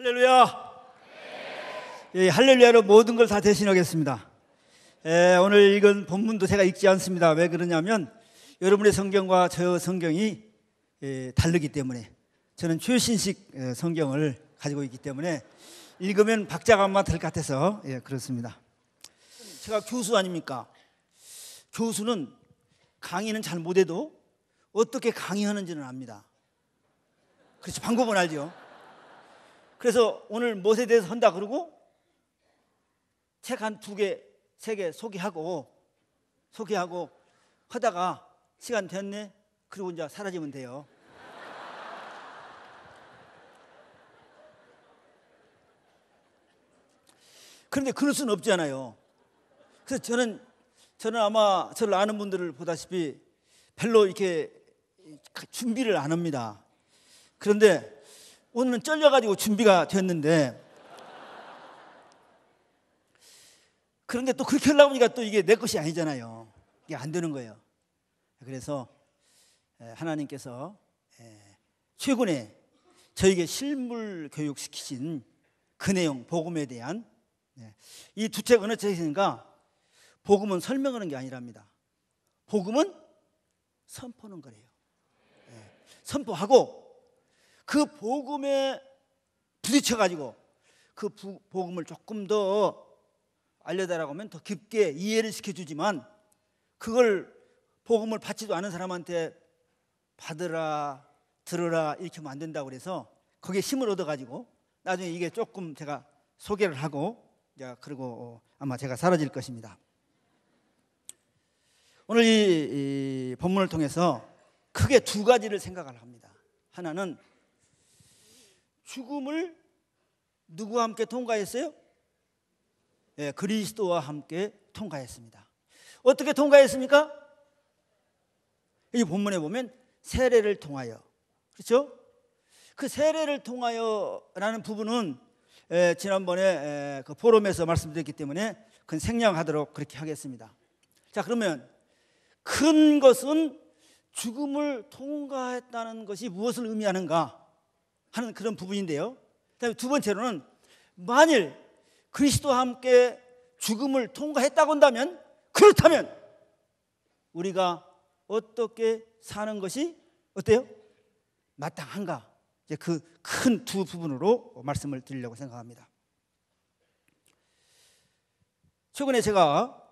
할렐루야. 예, 할렐루야로 모든 걸 다 대신하겠습니다. 오늘 읽은 본문도 제가 읽지 않습니다. 왜 그러냐면 여러분의 성경과 저 성경이 다르기 때문에, 저는 최신식 성경을 가지고 있기 때문에 읽으면 박자가 안 맞을 것 같아서 그렇습니다. 제가 교수 아닙니까? 교수는 강의는 잘 못해도 어떻게 강의하는지는 압니다. 그렇지, 방법은 알죠. 그래서 오늘 무엇에 대해서 한다 그러고 책 한 2개, 3개 소개하고 하다가 시간 됐네? 그리고 이제 사라지면 돼요. 그런데 그럴 수는 없잖아요. 그래서 저는 아마 저를 아는 분들을 보다시피 별로 이렇게 준비를 안 합니다. 그런데 오늘은 쩔려가지고 준비가 됐는데, 그런데 또 그렇게 하려고 하니까 또 이게 내 것이 아니잖아요. 이게 안 되는 거예요. 그래서 하나님께서 최근에 저에게 실물 교육시키신 그 내용, 복음에 대한 이 두 책 어느 책인가? 복음은 설명하는 게 아니랍니다. 복음은 선포하는 거래요. 선포하고 그 복음에 부딪혀가지고 그 복음을 조금 더 알려달라고 하면 더 깊게 이해를 시켜주지만, 그걸 복음을 받지도 않은 사람한테 받으라, 들으라 이렇게 하면 안 된다고 그래서 거기에 힘을 얻어가지고 나중에 이게 조금 제가 소개를 하고 그리고 아마 제가 사라질 것입니다. 오늘 이 본문을 통해서 크게 2가지를 생각을 합니다. 하나는 죽음을 누구와 함께 통과했어요? 그리스도와 함께 통과했습니다. 어떻게 통과했습니까? 이 본문에 보면 세례를 통하여, 그렇죠? 그 세례를 통하여라는 부분은 지난번에 그 포럼에서 말씀드렸기 때문에 그건 생략하도록 그렇게 하겠습니다. 자, 그러면 큰 것은 죽음을 통과했다는 것이 무엇을 의미하는가 하는 그런 부분인데요. 그다음에 2번째로는 만일 그리스도와 함께 죽음을 통과했다고 한다면, 그렇다면 우리가 어떻게 사는 것이 어때요? 마땅한가? 이제 그 큰 2 부분으로 말씀을 드리려고 생각합니다. 최근에 제가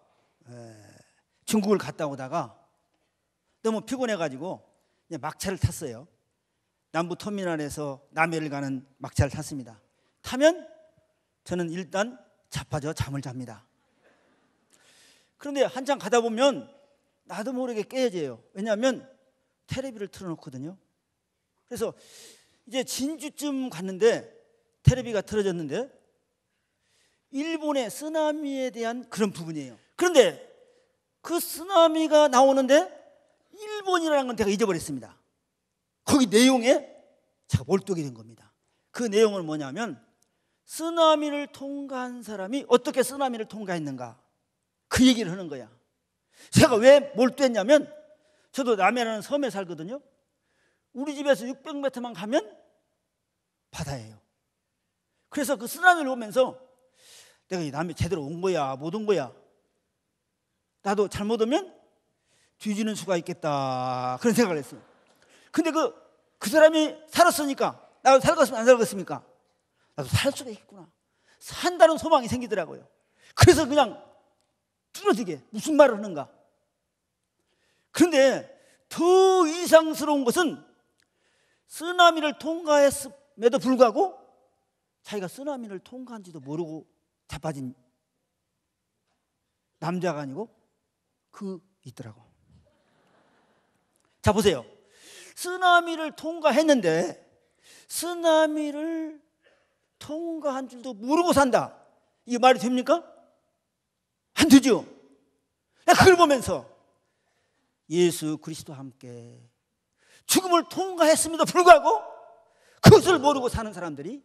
중국을 갔다 오다가 너무 피곤해가지고 막차를 탔어요. 남부터미널에서 남해를 가는 막차를 탔습니다. 타면 저는 일단 자빠져 잠을 잡니다. 그런데 한참 가다 보면 나도 모르게 깨져요. 왜냐하면 테레비를 틀어놓거든요. 그래서 이제 진주쯤 갔는데 테레비가 틀어졌는데 일본의 쓰나미에 대한 그런 부분이에요. 그런데 그 쓰나미가 나오는데 일본이라는 건 제가 잊어버렸습니다. 거기 내용에 제가 몰두하게 된 겁니다. 그 내용은 뭐냐면 쓰나미를 통과한 사람이 어떻게 쓰나미를 통과했는가, 그 얘기를 하는 거야. 제가 왜 몰두했냐면 저도 남해라는 섬에 살거든요. 우리 집에서 600m만 가면 바다예요. 그래서 그 쓰나미를 보면서 내가 이 남해 제대로 온 거야, 못 온 거야, 나도 잘못 오면 뒤지는 수가 있겠다, 그런 생각을 했어요. 근데 그 사람이 살았으니까 나도 살겠습니까, 안 살겠습니까? 나도 살 수가 있구나, 산다는 소망이 생기더라고요. 그래서 그냥 뚫어지게 무슨 말을 하는가. 그런데 더 이상스러운 것은 쓰나미를 통과했음에도 불구하고 자기가 쓰나미를 통과한지도 모르고 자빠진 남자가 아니고 있더라고. 자, 보세요. 쓰나미를 통과했는데 쓰나미를 통과한 줄도 모르고 산다, 이게 말이 됩니까? 안 되죠. 그걸 보면서 예수 그리스도와 함께 죽음을 통과했음에도 불구하고 그것을 모르고 사는 사람들이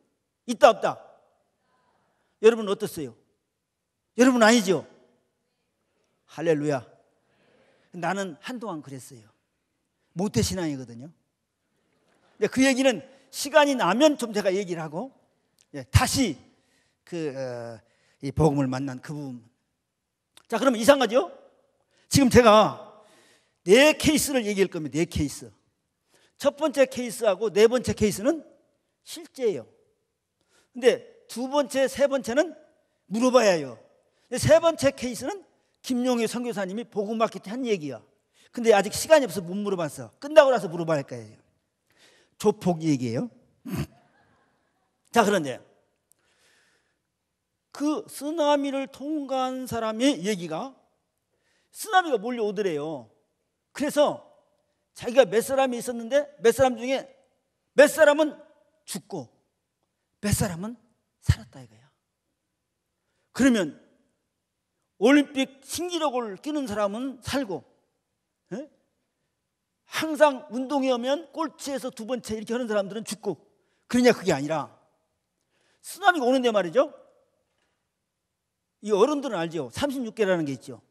있다 없다? 여러분 어떻어요? 여러분 아니죠? 할렐루야. 나는 한동안 그랬어요. 모태신앙이거든요. 근데 그 얘기는 시간이 나면 좀 제가 얘기를 하고, 다시 이 복음을 만난 그 부분. 자, 그러면 이상하죠? 지금 제가 4케이스를 얘기할 겁니다. 4케이스. 첫 번째 케이스하고 4번째 케이스는 실제예요. 근데 2번째, 3번째는 물어봐야 해요. 3번째 케이스는 김용희 선교사님이 복음 받기 때 한 얘기야. 근데 아직 시간이 없어서 못 물어봤어. 끝나고 나서 물어봐야 할 거예요. 조폭 얘기예요. 자, 그런데 그 쓰나미를 통과한 사람의 얘기가, 쓰나미가 몰려오더래요. 그래서 자기가 몇 사람이 있었는데 몇 사람 중에 몇 사람은 죽고 몇 사람은 살았다 이거야. 그러면 올림픽 신기록을 끼는 사람은 살고, 항상 운동회 오면 꼴찌에서 2번째 이렇게 하는 사람들은 죽고, 그러냐? 그게 아니라 쓰나미가 오는데 말이죠, 이 어른들은 알죠? 36개라는 게 있죠.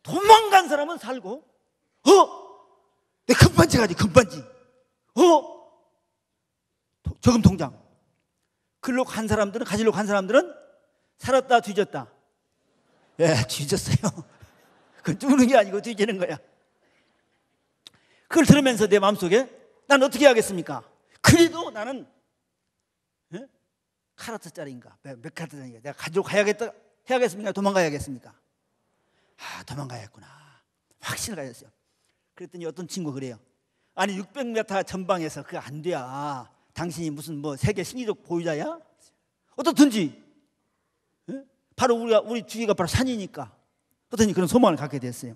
도망간 사람은 살고, 내 금반지 가지, 금반지. 저금 통장. 글로 간 사람들은, 가지러 간 사람들은 살았다, 뒤졌다. 뒤졌어요. 그건 죽는 게 아니고 뒤지는 거야. 그걸 들으면서 내 마음속에 난 어떻게 하겠습니까? 그래도 나는 카라트짜리인가 몇 카라트짜리인가 내가 가지고 가야겠다 해야겠습니까? 도망가야겠습니까? 도망가야겠구나. 확신을 가졌어요. 그랬더니 어떤 친구 그래요. 아니 600m 전방에서 그거 안 돼. 당신이 무슨 세계 신기록 보유자야? 어떻든지 바로 우리 주위가 바로 산이니까 어떠니 그런 소망을 갖게 됐어요.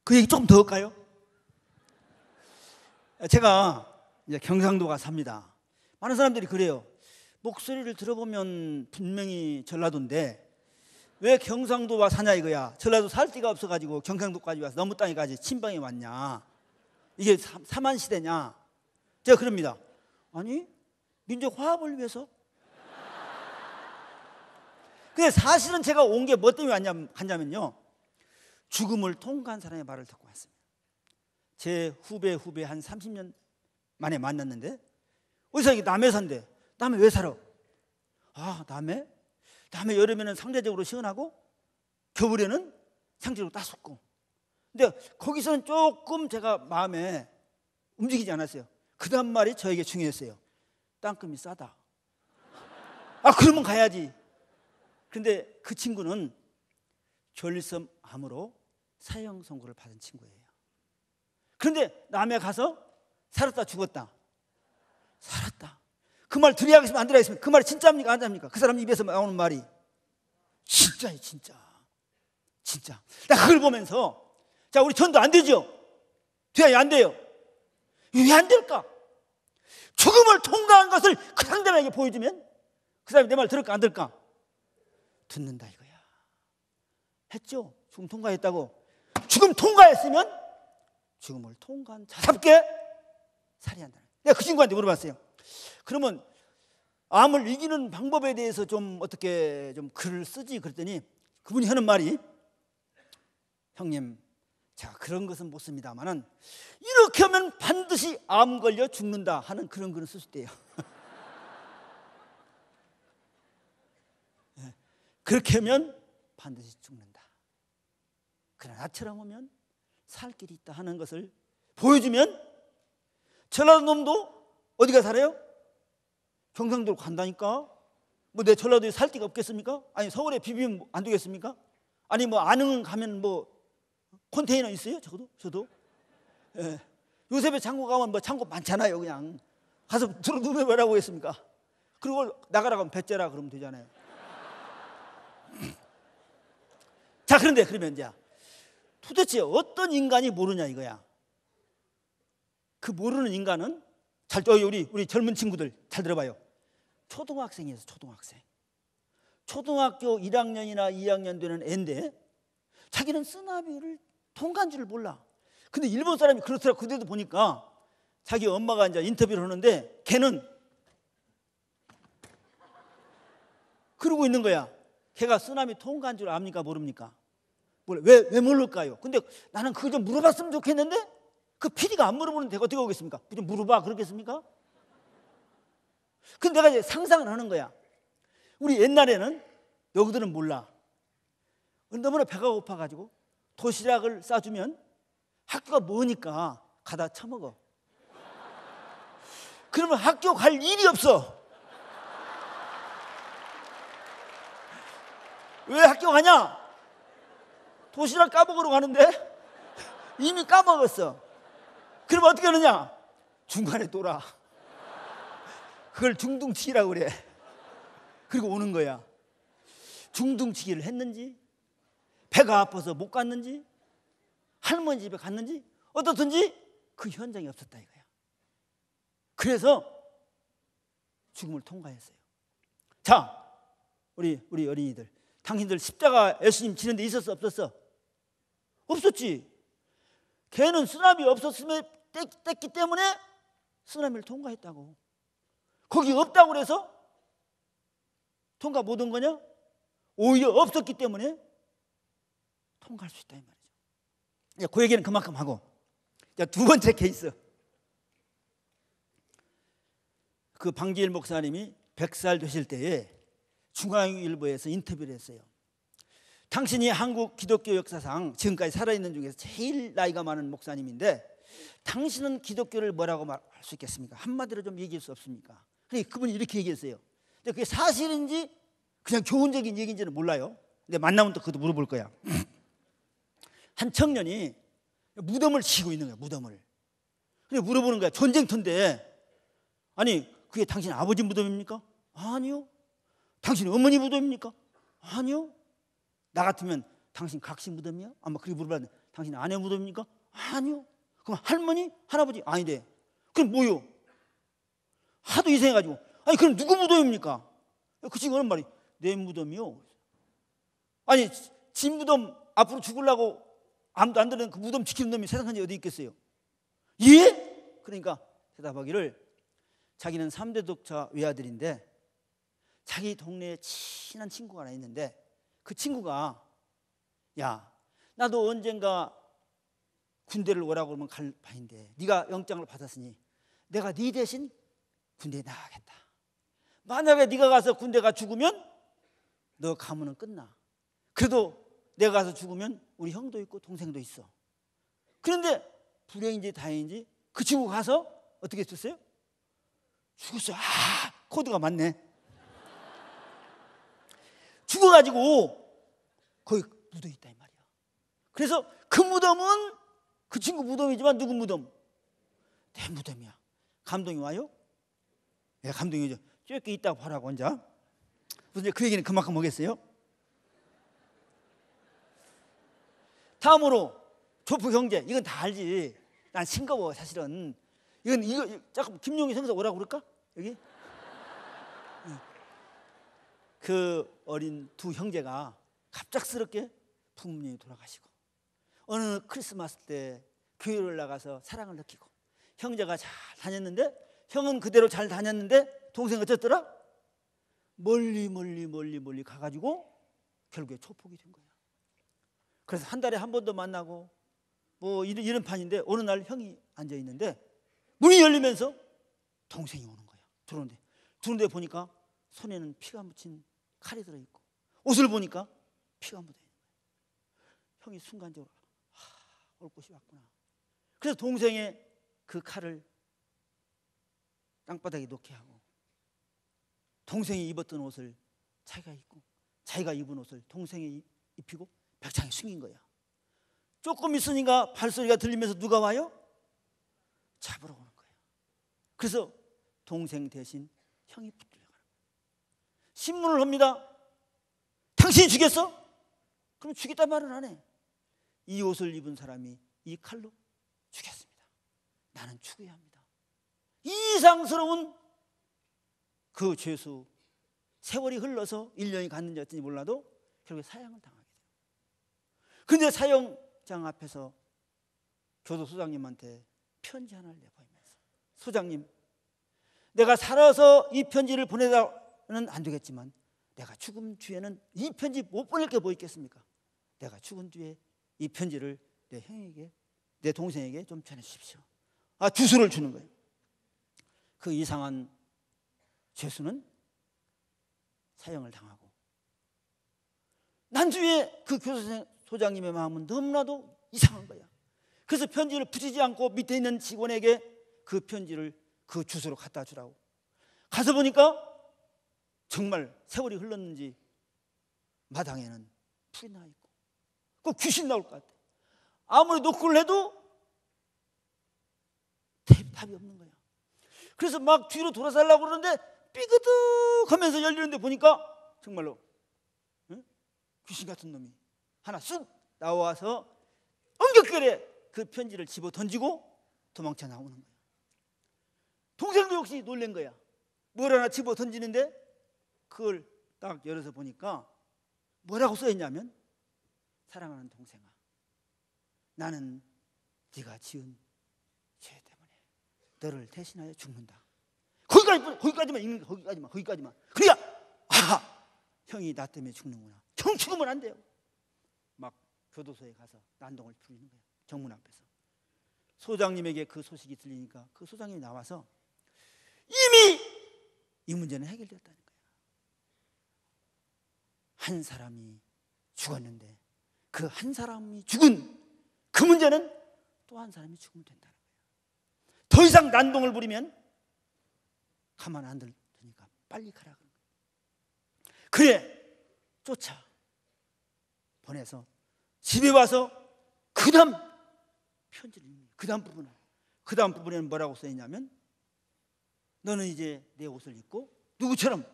그 얘기 조금 더 할까요? 제가 이제 경상도가 삽니다. 많은 사람들이 그래요. 목소리를 들어보면 분명히 전라도인데 왜 경상도와 사냐 이거야. 전라도 살 데가 없어가지고 경상도까지 와서 너무 땅에까지 침방에 왔냐. 이게 사만시대냐. 제가 그럽니다. 아니 민족 화합을 위해서. 근데 사실은 제가 온 게 뭐 때문에 갔냐면요, 죽음을 통과한 사람의 말을 듣고 왔습니다. 제 후배 한 30년 만에 만났는데 어디서 이게 남해 산대. 남해 왜 살아? 남해 여름에는 상대적으로 시원하고 겨울에는 상대적으로 따숩고. 근데 거기서는 조금 제가 마음에 움직이지 않았어요. 그 다음 말이 저에게 중요했어요. 땅금이 싸다. 그러면 가야지. 근데 그 친구는 결섬암으로 사형 선고를 받은 친구예요. 그런데 남해 가서 살았다 죽었다. 살았다. 그 말 드려야겠습니까? 안 드려야겠습니까? 그 말이 진짜입니까? 안 진짜입니까? 그 사람 입에서 나오는 말이 진짜예요. 진짜. 나 그걸 보면서 자, 우리 전도 안 되죠? 돼야 안 돼요? 왜 안 될까? 죽음을 통과한 것을 그 상대방에게 보여주면 그 사람이 내 말 들을까 안 들을까? 듣는다 이거야. 했죠? 죽음 통과했다고. 죽음 통과했으면 죽음을 통과한 자답게 살아야 한다. 내가 그 친구한테 물어봤어요. 그러면 암을 이기는 방법에 대해서 좀 어떻게 좀 글을 쓰지 그랬더니 그분이 하는 말이, 형님 제가 그런 것은 못 씁니다만은 이렇게 하면 반드시 암 걸려 죽는다 하는 그런 글을 쓸 수 있대요. 그렇게 하면 반드시 죽는다. 그러나 나처럼 오면 살 길이 있다 하는 것을 보여주면 전라도 놈도 어디가 살아요? 경상도로 간다니까. 내 전라도에 살 데가 없겠습니까? 아니 서울에 비비면 안 되겠습니까? 아니 안흥 가면 컨테이너 있어요? 저도. 요셉에 창고 가면 창고 많잖아요. 그냥 가서 들어 누면 뭐라고 했습니까? 그리고 나가라 하면 배째라 그러면 되잖아요. 자, 그런데 그러면 이제 도대체 어떤 인간이 모르냐 이거야. 그 모르는 인간은 우리 젊은 친구들 잘 들어봐요. 초등학생이에요. 초등학교 1학년이나 2학년 되는 애인데 자기는 쓰나미를 통과한 줄을 몰라. 근데 일본 사람이 그렇더라고. 그때도 보니까 자기 엄마가 이제 인터뷰를 하는데 걔는 그러고 있는 거야. 걔가 쓰나미 통과한 줄 압니까? 모릅니까? 왜 모를까요? 근데 나는 그거 좀 물어봤으면 좋겠는데 그 PD가 안 물어보는데 어떻게 오겠습니까? 좀 물어봐 그러겠습니까? 근데 내가 이제 상상을 하는 거야. 우리 옛날에는 여기들은 몰라. 너무나 배가 고파가지고 도시락을 싸주면 학교가 머니까 가다 처먹어. 그러면 학교 갈 일이 없어. 왜 학교 가냐? 도시락 까먹으러 가는데 이미 까먹었어. 그럼 어떻게 하느냐? 중간에 돌아. 그걸 중둥치기라고 그래. 그리고 오는 거야. 중둥치기를 했는지, 배가 아파서 못 갔는지, 할머니 집에 갔는지, 어떻든지 그 현장이 없었다 이거야. 그래서 죽음을 통과했어요. 자, 우리 어린이들, 당신들 십자가 예수님 지는 데 있었어 없었어? 없었지. 걔는 쓰나미 없었으면 뗐기 때문에 쓰나미를 통과했다고. 거기 없다고 그래서 통과 못한 거냐? 오히려 없었기 때문에 통과할 수 있다 이 말이죠. 그 얘기는 그만큼 하고, 두 번째 케이스. 그 방기일 목사님이 100살 되실 때에 중앙일보에서 인터뷰를 했어요. 당신이 한국 기독교 역사상 지금까지 살아있는 중에서 제일 나이가 많은 목사님인데 당신은 기독교를 뭐라고 말할 수 있겠습니까? 한마디로 좀 얘기할 수 없습니까? 근데 그분이 이렇게 얘기했어요. 근데 그게 사실인지 그냥 교훈적인 얘기인지는 몰라요. 근데 만나면 또 그것도 물어볼 거야. 한 청년이 무덤을 치고 있는 거야. 무덤을. 근데 물어보는 거야. 전쟁터인데, 아니 그게 당신 아버지 무덤입니까? 아니요. 당신 어머니 무덤입니까? 아니요. 나 같으면 당신 각시 무덤이야? 아마 그렇게 물어봤는데 당신 아내 무덤입니까? 아니요. 그럼 할머니? 할아버지? 아니래. 그럼 뭐요? 하도 이상해가지고, 아니 그럼 누구 무덤입니까? 그 친구가 하는 말이 내 무덤이요. 아니 지 무덤 앞으로 죽으려고 아무도 안 드는 그 무덤 지키는 놈이 세상에 어디 있겠어요? 예? 그러니까 대답하기를 자기는 3대 독자 외아들인데 자기 동네에 친한 친구가 하나 있는데 그 친구가 야 나도 언젠가 군대를 오라고 그러면 갈 바인데 네가 영장을 받았으니 내가 네 대신 군대에 나가겠다. 만약에 네가 가서 군대가 죽으면 너 가문은 끝나. 그래도 내가 가서 죽으면 우리 형도 있고 동생도 있어. 그런데 불행인지 다행인지 그 친구 가서 어떻게 했었어요? 죽었어요. 코드가 맞네. 죽어가지고 거기 묻어있다 이 말이야. 그래서 그 무덤은 그 친구 무덤이지만 누구 무덤? 내 무덤이야. 감동이 와요? 예, 감동이 오죠. 쬐게 있다고 하라고 혼자. 무슨 그 얘기는 그만큼 하겠어요? 다음으로 조프 형제. 이건 다 알지. 난 싱거워 사실은. 이거 잠깐 김용희 성사 오라고 그럴까? 여기? 그 어린 두 형제가 갑작스럽게 부모님이 돌아가시고 어느 크리스마스 때 교회를 나가서 사랑을 느끼고 형제가 잘 다녔는데 형은 그대로 잘 다녔는데 동생 어쨌더라? 멀리 가가지고 결국에 초폭이 된 거야. 그래서 한 달에 한 번도 만나고 뭐 이런 판인데 어느 날 형이 앉아 있는데 문이 열리면서 동생이 오는 거야. 들어오는데 보니까 손에는 피가 묻힌 칼이 들어있고 옷을 보니까 피가 묻어있는 거야. 형이 순간적으로 올 곳이 왔구나. 그래서 동생의 그 칼을 땅바닥에 놓게 하고 동생이 입었던 옷을 자기가 입고 자기가 입은 옷을 동생이 입히고 벽장에 숨긴 거야. 조금 있으니까 발소리가 들리면서 누가 와요? 잡으러 오는 거야. 그래서 동생 대신 형이 붙들려가는 거야. 신문을 합니다. 당신이 죽였어? 그럼 죽였단 말은 안 해. 이 옷을 입은 사람이 이 칼로 죽였습니다. 나는 죽어야 합니다. 이상스러운 그 죄수. 세월이 흘러서 1년이 갔는지 어쩐지 몰라도 결국에 사형을 당하게 돼요. 그런데 사형장 앞에서 교도소장님한테 편지 하나를 내보이면서 소장님, 내가 살아서 이 편지를 보내다는 안 되겠지만 내가 죽음 뒤에는 이 편지 못 보낼 게 뭐 있겠습니까? 내가 죽은 뒤에 이 편지를 내 형에게 내 동생에게 좀 전해주십시오. 주소를 주는 거예요. 그 이상한 죄수는 사형을 당하고, 난주에 그 교도소장님의 마음은 너무나도 이상한 거야. 그래서 편지를 붙이지 않고 밑에 있는 직원에게 그 편지를 그 주소로 갖다 주라고. 가서 보니까 정말 세월이 흘렀는지 마당에는 풀이 나 있고, 꼭 귀신 나올 것 같아. 아무리 노크를 해도 답이 없는 거야. 그래서 막 뒤로 돌아서려고 그러는데 삐그덕 하면서 열리는데 보니까 정말로 귀신 같은 놈이 하나 쑥 나와서 엄격하게 그 편지를 집어 던지고 도망쳐 나오는 거야. 동생도 역시 놀란 거야. 뭘 하나 집어 던지는데 그걸 딱 열어서 보니까 뭐라고 써있냐면, 사랑하는 동생아, 나는 네가 지은 죄 때문에 너를 대신하여 죽는다. 거기까지만 읽는 거야. 거기까지만. 그러니까 형이 나 때문에 죽는구나. 형 죽으면 안 돼요. 막 교도소에 가서 난동을 부리는 거야. 정문 앞에서. 소장님에게 그 소식이 들리니까 그 소장님이 나와서 이미 이 문제는 해결되었다는 거야. 한 사람이 죽었는데 그 한 사람이 죽은 그 문제는 또 한 사람이 죽으면 된다는 거야. 더 이상 난동을 부리면 가만 안 두니까 빨리 가라. 그래 쫓아 보내서 집에 와서 그 다음 편지를 읽는 거야. 그 다음 부분에는 뭐라고 써있냐면, 너는 이제 내 옷을 입고 누구처럼?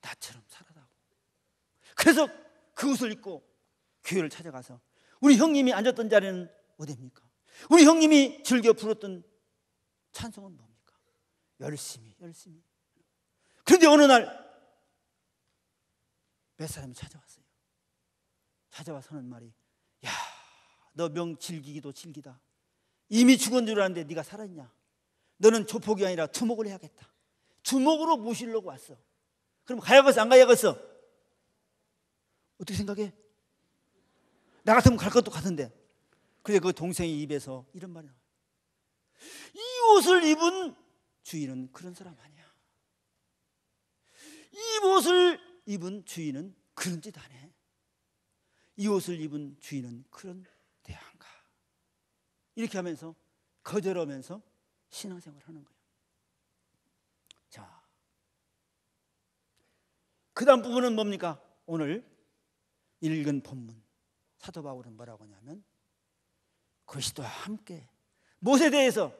나처럼 살아라고. 그래서 그 옷을 입고 교회를 찾아가서 우리 형님이 앉았던 자리는 어디입니까? 우리 형님이 즐겨 부르던 찬송은 뭡니까? 열심히. 그런데 어느 날 몇 사람이 찾아왔어요. 찾아와서 하는 말이, 야, 너 명 즐기기도 즐기다. 이미 죽은 줄 알았는데 네가 살았냐? 너는 조폭이 아니라 두목을 해야겠다. 두목으로 모시려고 왔어. 그럼 가야겠어 안 가야겠어? 어떻게 생각해? 나 같으면 갈 것도 같은데. 그래 그 동생의 입에서 이런 말이 나와요. 이 옷을 입은 주인은 그런 사람 아니야. 이 옷을 입은 주인은 그런 짓 안 해. 이 옷을 입은 주인은 그런 데 안 가. 이렇게 하면서 거절하면서 신앙생활을 하는 거예요. 자, 그 다음 부분은 뭡니까? 오늘 읽은 본문 사도 바울은 뭐라고 하냐면, 그리스도와 함께 무엇에 대해서?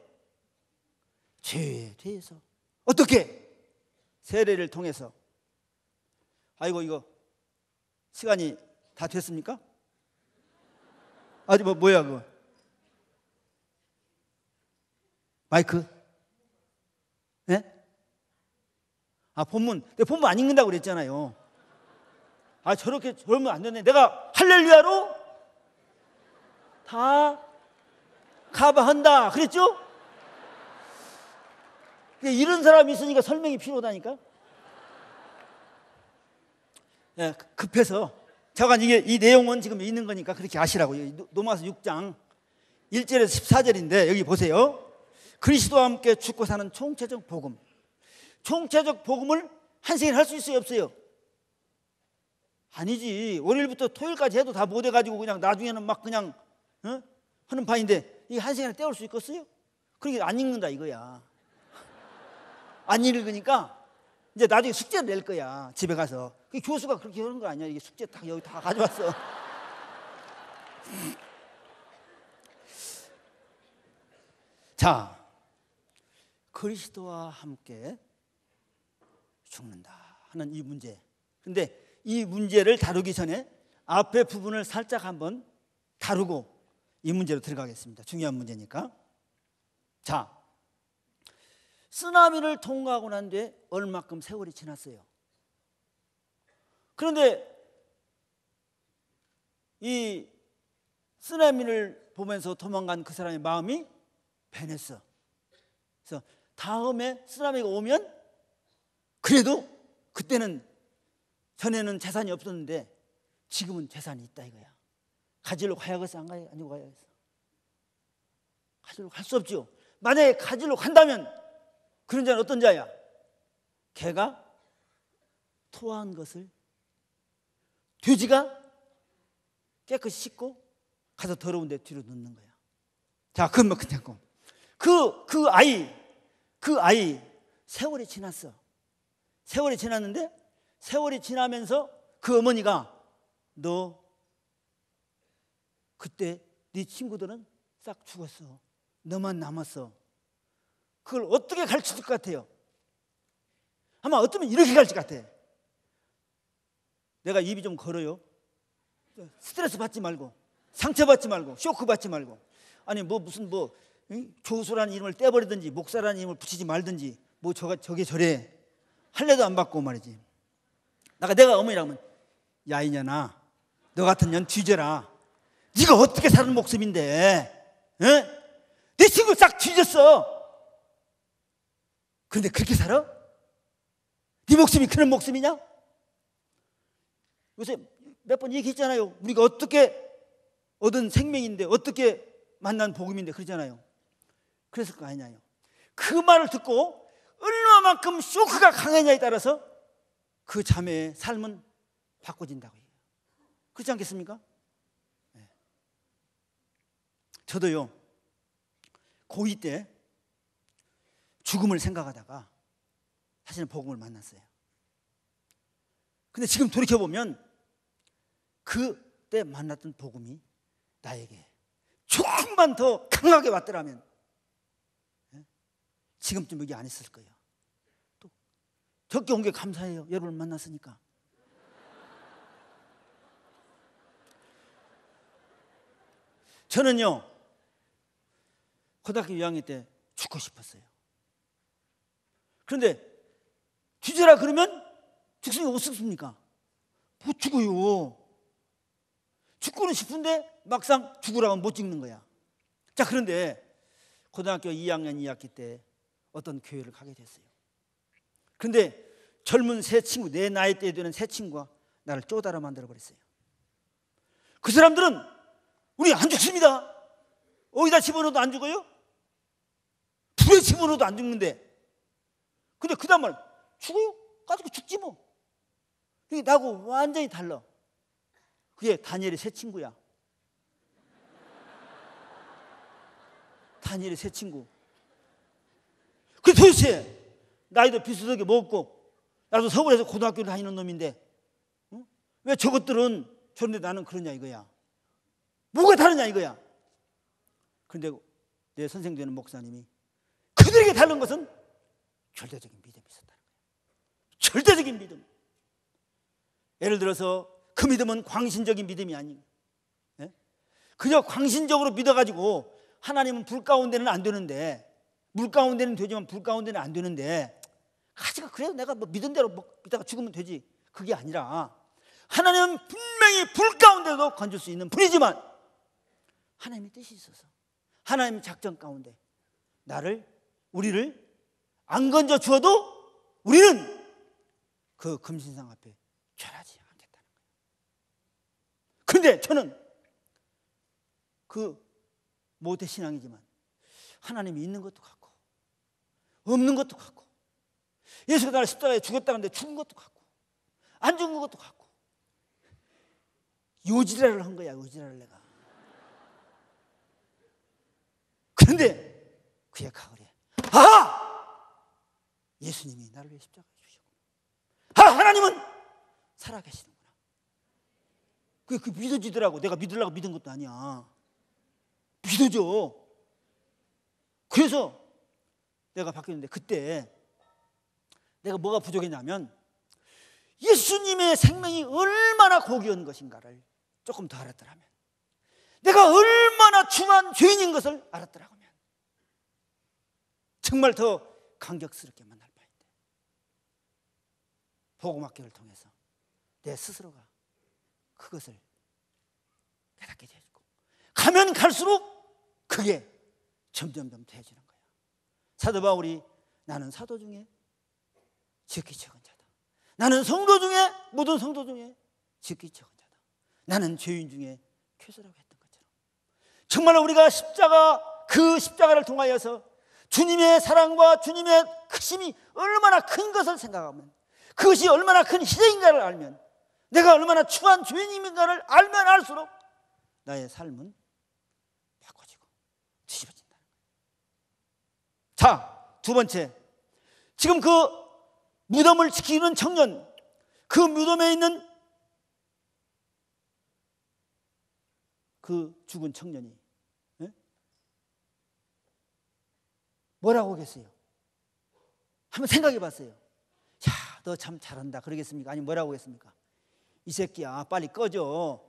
죄에 대해서. 어떻게? 세례를 통해서. 아이고 이거 시간이 다 됐습니까? 아직 뭐야 그거? 마이크? 네? 본문. 내가 본문 안 읽는다고 그랬잖아요. 저렇게 저러면 안 되네. 내가 할렐루야로 다 커버한다 그랬죠? 이런 사람이 있으니까 설명이 필요하다니까. 네, 급해서 잠깐 이 내용은 지금 있는 거니까 그렇게 아시라고. 로마서 6장 1절에서 14절인데 여기 보세요. 그리스도와 함께 죽고 사는 총체적 복음. 총체적 복음을 한 시간 할 수 있어요, 없어요? 아니지. 월요일부터 토요일까지 해도 다 못 해가지고 그냥 나중에는 막 그냥 하는 판인데 이게 한 시간에 때울 수 있겠어요? 그러니까 안 읽는다 이거야. 안 읽으니까 이제 나중에 숙제를 낼 거야. 집에 가서. 교수가 그렇게 하는 거 아니야. 이게 숙제 딱 여기 다 가져왔어. 자, 그리스도와 함께 죽는다 하는 이 문제. 근데 이 문제를 다루기 전에 앞에 부분을 살짝 한번 다루고 이 문제로 들어가겠습니다. 중요한 문제니까. 자, 쓰나미를 통과하고 난 뒤에 얼마큼 세월이 지났어요. 그런데 이 쓰나미를 보면서 도망간 그 사람의 마음이 변했어. 그래서 다음에 쓰나미가 오면 그래도 그때는 전에는 재산이 없었는데 지금은 재산이 있다 이거야. 가지러 가야겠어 안 가야겠어? 가지러 갈 수 없죠. 만약에 가지러 간다면 그런 자는 어떤 자야? 개가 토한 것을 돼지가 깨끗이 씻고 가서 더러운 데 뒤로 넣는 거야. 자, 그건 그냥 그 아이 세월이 지났어. 세월이 지났는데 세월이 지나면서 그 어머니가 너 그때 네 친구들은 싹 죽었어. 너만 남았어. 그걸 어떻게 가르칠 것 같아요? 아마 어쩌면 이렇게 가르칠 것 같아. 내가 입이 좀 걸어요. 스트레스 받지 말고, 상처 받지 말고, 쇼크 받지 말고, 아니 무슨 교수라는 이름을 떼버리든지 목사라는 이름을 붙이지 말든지 저게 저래 할래도 안 받고 말이지. 내가 어머니라고 하면 야 이년아 너 같은 년 뒤져라. 네가 어떻게 사는 목숨인데 네 친구 싹 뒤졌어. 그런데 그렇게 살아? 네 목숨이 그런 목숨이냐? 요새 몇 번 얘기했잖아요. 우리가 어떻게 얻은 생명인데 어떻게 만난 복음인데 그러잖아요. 그랬을 거 아니냐요. 그 말을 듣고 얼마만큼 쇼크가 강했냐에 따라서 그 자매의 삶은 바꿔진다고 해요. 그렇지 않겠습니까? 네. 저도요 고2 때 죽음을 생각하다가 사실은 복음을 만났어요. 근데 지금 돌이켜보면 그때 만났던 복음이 나에게 조금만 더 강하게 왔더라면 지금쯤 여기 안 있을 거예요. 또 적게 온 게 감사해요. 여러분을 만났으니까. 저는요 고등학교 2학년 때 죽고 싶었어요. 그런데 죽여라 그러면 죽습니까? 못 죽습니까? 못 죽어요. 죽고는 싶은데 막상 죽으라고 못 죽는 거야. 자, 그런데 고등학교 2학년 2학기 때 어떤 교회를 가게 됐어요. 그런데 젊은 새 친구, 내 나이 때 되는 새 친구가 나를 쪼다라 만들어 버렸어요. 그 사람들은 우리 안 죽습니다. 어디다 집어넣어도 안 죽어요? 불에 집어넣어도 안 죽는데. 근데 그 다음 말 죽어요? 가지고 죽지 뭐. 그게 나하고 완전히 달라. 그게 다니엘의 새 친구야. 다니엘의 새 친구. 그 도대체 나이도 비슷하게 먹었고 나도 서울에서 고등학교를 다니는 놈인데 왜 저것들은 저런데 나는 그러냐 이거야. 뭐가 다르냐 이거야. 그런데 내 선생 되는 목사님이 그들에게 다른 것은 절대적인 믿음이 있었다는 거예요. 절대적인 믿음. 예를 들어서 그 믿음은 광신적인 믿음이 아니에요. 그저 광신적으로 믿어가지고 하나님은 불 가운데는 안 되는데 물 가운데는 되지만 불 가운데는 안 되는데 가지가 그래 내가 믿은 대로 믿다가 죽으면 되지. 그게 아니라 하나님은 분명히 불 가운데도 건질 수 있는 분이지만 하나님의 뜻이 있어서 하나님의 작전 가운데 우리를 안 건져 주어도 우리는 그 금신상 앞에 절하지 않겠다는 거예요. 그런데 저는 그 모태신앙이지만 하나님이 있는 것도 같고 없는 것도 같고 예수가 나를 십자가에 죽었다는데 죽은 것도 같고 안 죽은 것도 같고 요지랄을 한 거야. 요지랄을 내가. 그런데 그의 가을에 예수님이 나를 위해 십자가에 주셨구나. 하나님은 살아계시는구나. 그게 믿어지더라고. 내가 믿으려고 믿은 것도 아니야. 믿어져. 그래서 내가 바뀌었는데 그때 내가 뭐가 부족했냐면 예수님의 생명이 얼마나 고귀한 것인가를 조금 더 알았더라면, 내가 얼마나 중한 죄인인 것을 알았더라면 정말 더 감격스럽게 만날 바인데 복음학교를 통해서 내 스스로가 그것을 깨닫게 되고 가면 갈수록 그게 점점점 더해지는 거야. 사도 바울이 나는 사도 중에 지극히 적은 자다. 나는 성도 중에 모든 성도 중에 지극히 적은 자다. 나는 죄인 중에 괴수라고 했던 것처럼 정말 우리가 십자가 그 십자가를 통하여서 주님의 사랑과 주님의 크심이 얼마나 큰 것을 생각하면, 그것이 얼마나 큰 희생인가를 알면, 내가 얼마나 추한 죄인인가를 알면 알수록 나의 삶은 바꿔지고 뒤집어진다. 자, 두 번째, 지금 그 무덤을 지키는 청년, 그 무덤에 있는 그 죽은 청년이 뭐라고 하겠어요? 한번 생각해 봤어요. 야, 너 참 잘한다 그러겠습니까? 아니 뭐라고 하겠습니까? 이 새끼야 빨리 꺼져.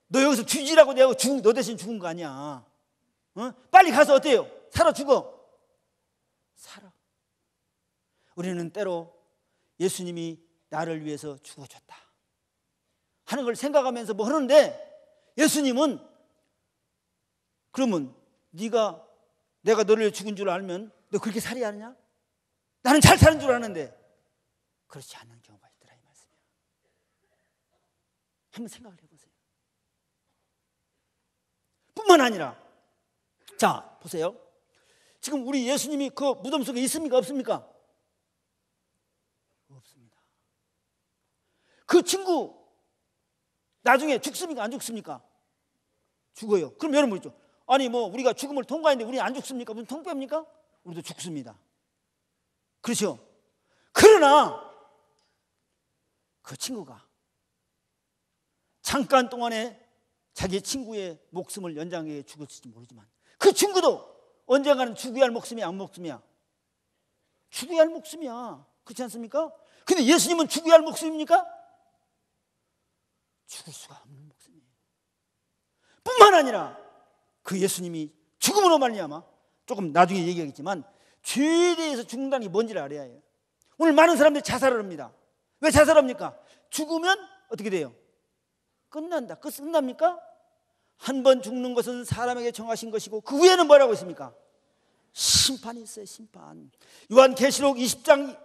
너 여기서 죽이라고 내가 너 대신 죽은 거 아니야. 빨리 가서 어때요? 살아 죽어. 살아. 우리는 때로 예수님이 나를 위해서 죽어줬다 하는 걸 생각하면서 뭐 하는데, 예수님은 그러면 내가 너를 죽은 줄 알면 너 그렇게 살이하느냐? 나는 잘 사는 줄 아는데 그렇지 않은 경우가 있더라, 이 말씀이야. 한번 생각을 해보세요. 뿐만 아니라, 자 보세요. 지금 우리 예수님이 그 무덤 속에 있습니까 없습니까? 없습니다. 그 친구 나중에 죽습니까 안 죽습니까? 죽어요. 그럼 여러분 있죠. 아니 뭐 우리가 죽음을 통과했는데 우리 안 죽습니까? 무슨 통배입니까? 우리도 죽습니다. 그렇죠? 그러나 그 친구가 잠깐 동안에 자기 친구의 목숨을 연장해 죽었을지 모르지만 그 친구도 언젠가는 죽어야 할 목숨이야 안 목숨이야? 죽어야 할 목숨이야. 그렇지 않습니까? 근데 예수님은 죽어야 할 목숨입니까? 죽을 수가 없는 목숨이에요. 뿐만 아니라 그 예수님이 죽음으로 말미암아, 조금 나중에 얘기하겠지만 죄에 대해서 죽는다는 게 뭔지를 알아야 해요. 오늘 많은 사람들이 자살을 합니다. 왜 자살합니까? 죽으면 어떻게 돼요? 끝난다. 끝납니까? 한 번 죽는 것은 사람에게 정하신 것이고 그 후에는 뭐라고 했습니까? 심판이 있어요. 심판. 요한계시록 20장에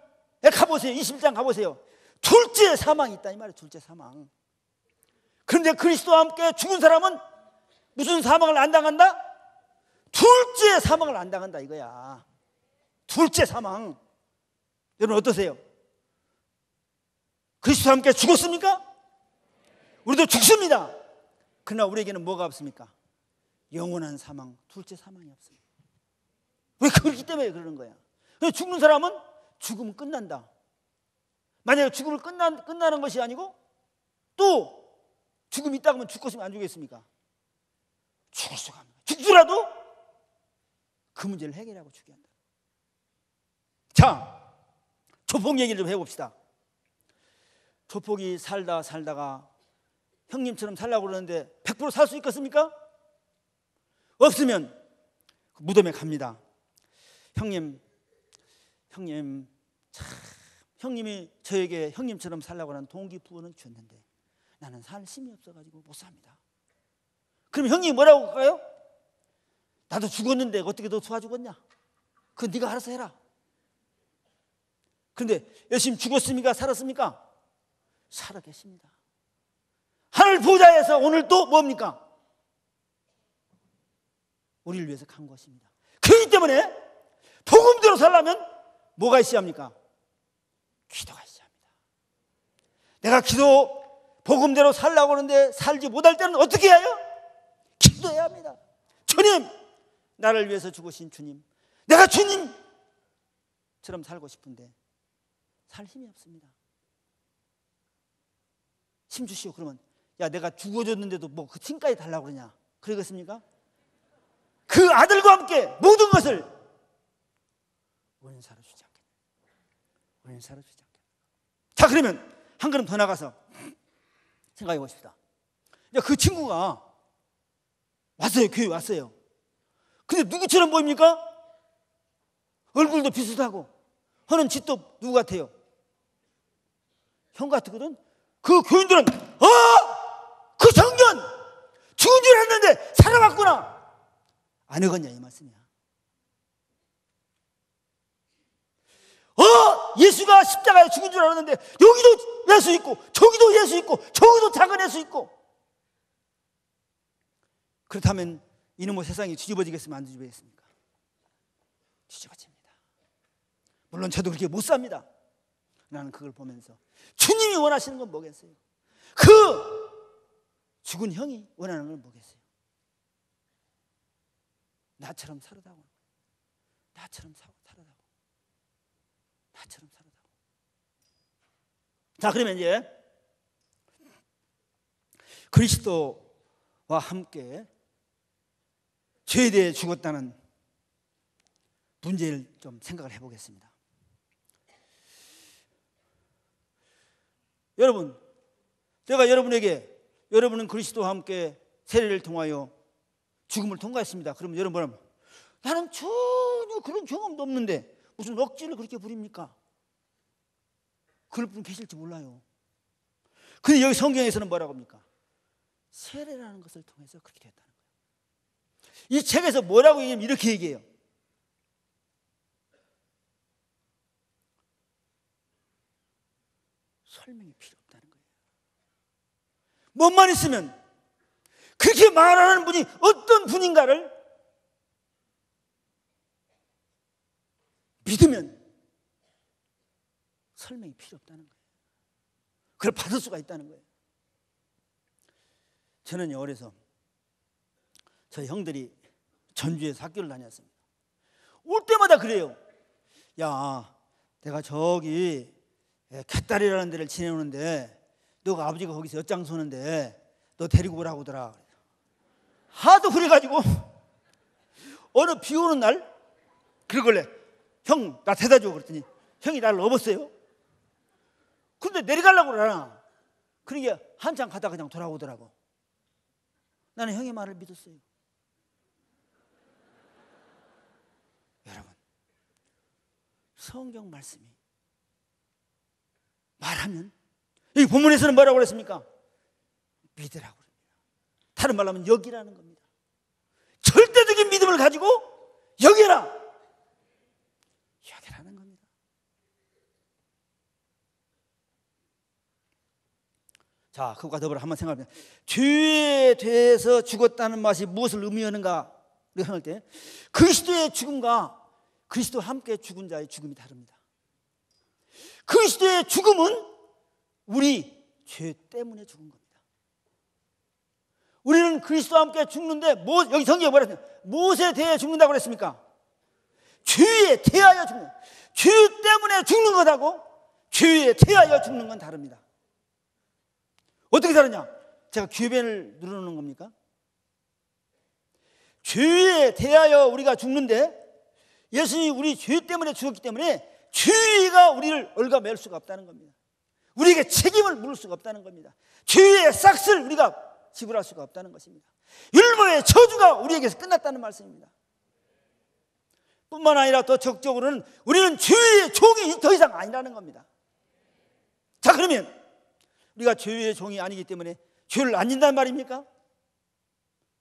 가보세요. 21장 가보세요. 둘째 사망이 있다 이 말이에요. 둘째 사망. 그런데 그리스도와 함께 죽은 사람은 무슨 사망을 안 당한다? 둘째 사망을 안 당한다 이거야. 둘째 사망. 여러분 어떠세요? 그리스도와 함께 죽었습니까? 우리도 죽습니다. 그러나 우리에게는 뭐가 없습니까? 영원한 사망, 둘째 사망이 없습니다. 왜 그렇기 때문에 그러는 거야. 죽는 사람은 죽으면 끝난다. 만약에 죽음을 끝나는 것이 아니고 또 죽음이 있다고 하면 죽겠으면 안 죽겠습니까? 죽을 수가 없는 거야. 죽더라도 그 문제를 해결하고 죽여야 한다. 자, 조폭 얘기를 좀 해봅시다. 조폭이 살다가 형님처럼 살라고 그러는데 100% 살 수 있겠습니까? 없으면 무덤에 갑니다. 형님 참, 형님이 저에게 형님처럼 살라고 하는 동기부여는 줬는데 나는 살 힘이 없어가지고 못 삽니다. 그럼 형님이 뭐라고 할까요? 나도 죽었는데 어떻게 너 도와주겠냐? 그건 네가 알아서 해라. 그런데 예수님 죽었습니까? 살았습니까? 살아 계십니다. 하늘 보좌에서 오늘 또 뭡니까? 우리를 위해서 간 것입니다. 그렇기 때문에 복음대로 살려면 뭐가 있어야 합니까? 기도가 있어야 합니다. 내가 복음대로 살려고 하는데 살지 못할 때는 어떻게 해야 해요? 기도해야 합니다. 주님, 나를 위해서 죽으신 주님, 내가 주님처럼 살고 싶은데 살 힘이 없습니다. 힘 주시오. 그러면 야 내가 죽어줬는데도 뭐 그 팀까지 달라고 그러냐? 그러겠습니까? 그 아들과 함께 모든 것을 은사로 주지 않겠다. 은사로 주지 않겠다. 자, 그러면 한 걸음 더 나가서 생각해 보십시다. 그 친구가 왔어요. 교회 왔어요. 근데 누구처럼 보입니까? 얼굴도 비슷하고 하는 짓도 누구 같아요? 형 같거든. 그 교인들은 그 청년 죽은 줄 알았는데 살아왔구나. 안 읽었냐 이 말씀이야. 예수가 십자가에 죽은 줄 알았는데 여기도 예수 있고 저기도 예수 있고 저기도 작은 예수 있고. 그렇다면 이놈의 세상이 뒤집어지겠으면 안 뒤집어지겠습니까? 뒤집어집니다. 물론 저도 그렇게 못 삽니다. 나는 그걸 보면서 주님이 원하시는 건 뭐겠어요? 그 죽은 형이 원하는 건 뭐겠어요? 나처럼 살아다오. 나처럼 살아다오. 나처럼 살아다오. 자, 그러면 이제 그리스도와 함께 죄에 대해 죽었다는 문제를 좀 생각을 해보겠습니다. 여러분, 제가 여러분에게 여러분은 그리스도와 함께 세례를 통하여 죽음을 통과했습니다. 그러면 여러분 뭐라면 나는 전혀 그런 경험도 없는데 무슨 억지를 그렇게 부립니까? 그럴 분 계실지 몰라요. 근데 여기 성경에서는 뭐라고 합니까? 세례라는 것을 통해서 그렇게 됐다는 거예요. 이 책에서 뭐라고 얘기하면 이렇게 얘기해요. 설명이 필요 없다는 거예요. 뭐만 있으면 그렇게 말하는 분이 어떤 분인가를 믿으면 설명이 필요 없다는 거예요. 그걸 받을 수가 있다는 거예요. 저는 어려서 저희 형들이 전주에서 학교를 다녔습니다. 올 때마다 그래요. 야, 내가 저기 갯다리라는 데를 지내오는데 너가 아버지가 거기서 엿장 서는데 너 데리고 오라고 하더라. 하도 그래가지고 어느 비 오는 날 그러길래 형 나 데려다 줘 그랬더니 형이 나를 업었어요. 근데 내려가려고 그러나 그러니까 한참 가다가 그냥 돌아오더라고. 나는 형의 말을 믿었어요. 여러분, 성경 말씀이 말하면 이 본문에서는 뭐라고 그랬습니까? 믿으라고 그럽니다. 다른 말로 하면 여기라는 겁니다. 절대적인 믿음을 가지고 여기라. 여기라는 겁니다. 자, 그것과 더불어 한번 생각해보면 죄에 대해서 죽었다는 맛이 무엇을 의미하는가 우리가 생각할 때 그리스도의 죽음과 그리스도와 함께 죽은 자의 죽음이 다릅니다. 그리스도의 죽음은 우리 죄 때문에 죽은 겁니다. 우리는 그리스도와 함께 죽는데 여기 성경에 뭐라 했어요? 무엇에 대해 죽는다고 그랬습니까? 죄에 대하여 죽는, 죄 때문에 죽는 것하고 죄에 대하여 죽는 건 다릅니다. 어떻게 다르냐? 제가 귀변을 누르는 겁니까? 죄에 대하여 우리가 죽는데 예수님이 우리 죄 때문에 죽었기 때문에 죄가 우리를 얽어맬 수가 없다는 겁니다. 우리에게 책임을 물을 수가 없다는 겁니다. 죄의 싹을 우리가 지불할 수가 없다는 것입니다. 율법의 저주가 우리에게서 끝났다는 말씀입니다. 뿐만 아니라 더 적극적으로는 우리는 죄의 종이 더 이상 아니라는 겁니다. 자, 그러면 우리가 죄의 종이 아니기 때문에 죄를 안 짓는단 말입니까?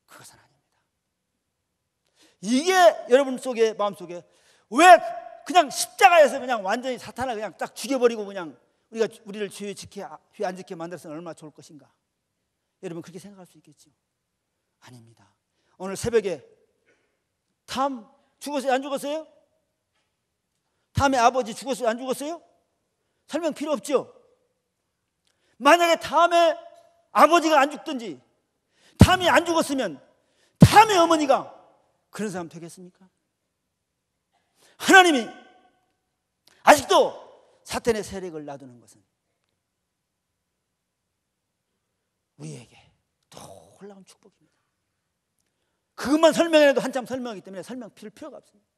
그것은 아닙니다. 이게 여러분 속에 마음속에 왜 그냥 십자가에서 그냥 완전히 사탄을 그냥 딱 죽여버리고 그냥 우리를 죄에 안 지게 만들어서는 얼마나 좋을 것인가? 여러분 그렇게 생각할 수 있겠죠? 아닙니다. 오늘 새벽에 탐 죽었어요? 안 죽었어요? 탐의 아버지 죽었어요? 안 죽었어요? 설명 필요 없죠? 만약에 탐의 아버지가 안 죽든지 탐이 안 죽었으면 탐의 어머니가 그런 사람 되겠습니까? 하나님이 아직도 사탄의 세력을 놔두는 것은 우리에게 놀라운 축복입니다. 그것만 설명해도 한참 설명하기 때문에 설명 필요가 없습니다.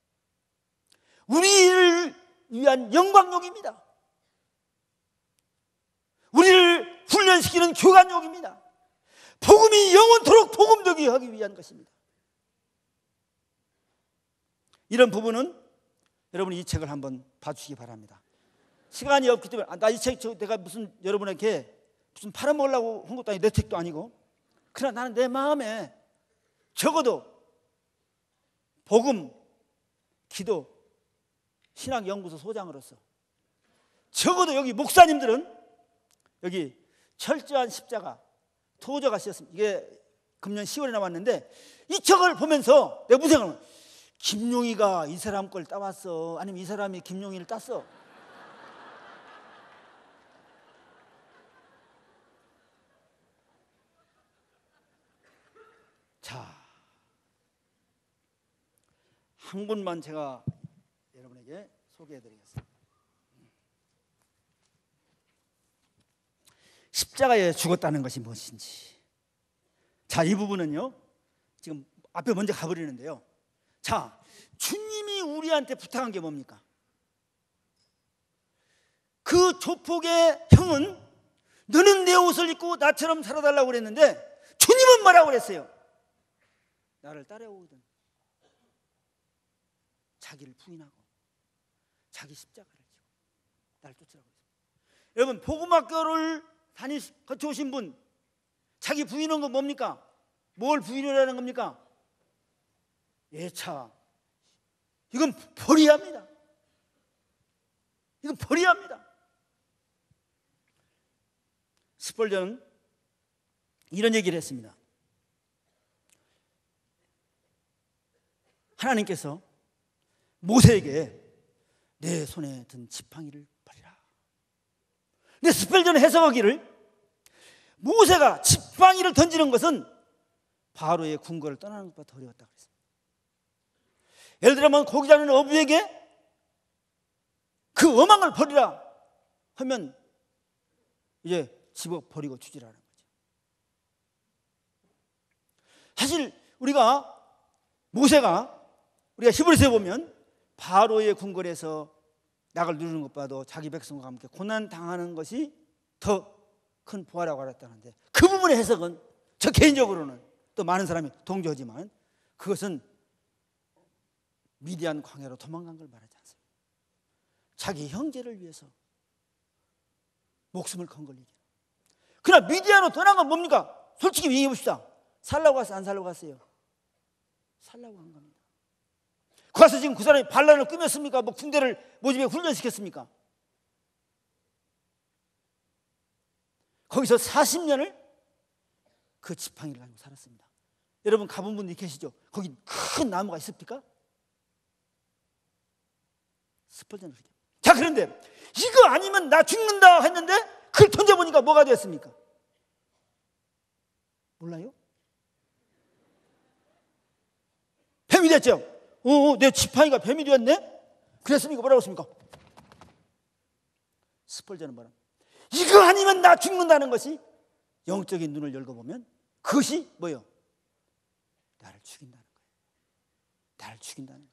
우리를 위한 영광욕입니다. 우리를 훈련시키는 교관욕입니다. 복음이 영원토록 복음되게 하기 위한 것입니다. 이런 부분은 여러분이 이 책을 한번 봐주시기 바랍니다. 시간이 없기 때문에 나 이 책 내가 무슨 여러분에게 무슨 팔아먹으려고 한 것도 아니고 내 책도 아니고 그러나 나는 내 마음에 적어도 복음, 기도, 신학연구소 소장으로서 적어도 여기 목사님들은 여기 철저한 십자가, 토저가 씌었습니다. 이게 금년 10월에 나왔는데 이 책을 보면서 내가 무슨 생각을, 김용희가 이 사람 걸 따왔어, 아니면 이 사람이 김용희를 땄어? 자, 한 분만 제가 여러분에게 소개해드리겠습니다. 십자가에 죽었다는 것이 무엇인지. 자, 이 부분은요, 지금 앞에 먼저 가버리는데요. 자, 주님이 우리한테 부탁한 게 뭡니까? 그 조폭의 형은 너는 내 옷을 입고 나처럼 살아달라고 그랬는데 주님은 뭐라고 그랬어요? 나를 따라오거든 자기를 부인하고 자기 십자가를 지고 나를 쫓으라고 했습니다. 여러분, 복음학교를 거쳐오신 분, 자기 부인한 건 뭡니까? 뭘 부인하라는 겁니까? 예차, 이건 버려야 합니다. 이건 버려야 합니다. 스펄전 이런 얘기를 했습니다. 하나님께서 모세에게 내 손에 든 지팡이를 버리라. 근데 스펄전은 해석하기를 모세가 지팡이를 던지는 것은 바로의 궁궐을 떠나는 것보다 더 어려웠다고 했습니다. 예를 들면 고기 잡는 어부에게 그 어망을 버리라 하면 이제 집어 버리고 주지라는 거죠. 사실 모세가 우리가 히브리서에 보면 바로의 궁궐에서 낙을 누르는 것보다도 자기 백성과 함께 고난 당하는 것이 더 큰 보화라고 알았다는데, 그 부분의 해석은 저 개인적으로는, 또 많은 사람이 동조하지만, 그것은 미디안 광야로 도망간 걸 말하지 않습니다. 자기 형제를 위해서 목숨을 건 걸 얘기해요. 그러나 미디안으로 떠난 건 뭡니까? 솔직히 얘기해 봅시다. 살라고 갔어요? 안 살라고 갔어요? 살라고 한 겁니다. 거기서 지금 그 사람이 반란을 꾸몄습니까? 뭐 군대를 모집해 훈련시켰습니까? 거기서 40년을 그 지팡이를 가지고 살았습니다. 여러분 가본 분들이 계시죠? 거기 큰 나무가 있습니까? 스펄전을 그렇게. 자, 그런데 이거 아니면 나 죽는다 했는데 그걸 던져보니까 뭐가 되었습니까? 몰라요? 뱀이 됐죠? 내 지팡이가 뱀이 되었네? 그랬습니까? 뭐라고 했습니까? 스펄전은 뭐라? 이거 아니면 나 죽는다는 것이, 영적인 눈을 열고 보면 그것이 뭐예요? 나를 죽인다는 거예요. 나를 죽인다는 거예요.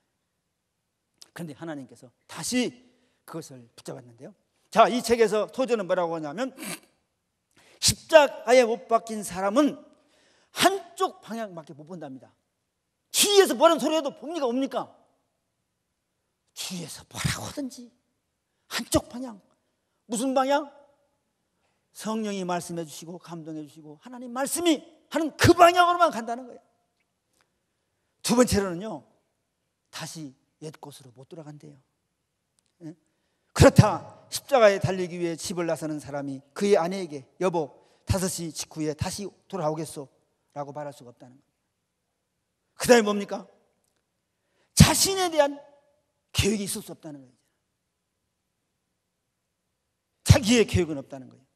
그런데 하나님께서 다시 그것을 붙잡았는데요. 자, 이 책에서 토저는 뭐라고 하냐면, 십자가에 못 박힌 사람은 한쪽 방향밖에 못 본답니다. 주위에서 뭐라는 소리 해도 뭡니까? 주위에서 뭐라고 하든지 한쪽 방향. 무슨 방향? 성령이 말씀해 주시고 감동해 주시고 하나님 말씀이 하는 그 방향으로만 간다는 거예요. 두 번째로는요, 다시 옛 곳으로 못 돌아간대요. 그렇다 십자가에 달리기 위해 집을 나서는 사람이 그의 아내에게 여보 5시 직후에 다시 돌아오겠소? 라고 말할 수가 없다는 거예요. 그 다음에 뭡니까? 자신에 대한 계획이 있을 수 없다는 거예요. 자기의 계획은 없다는 거예요.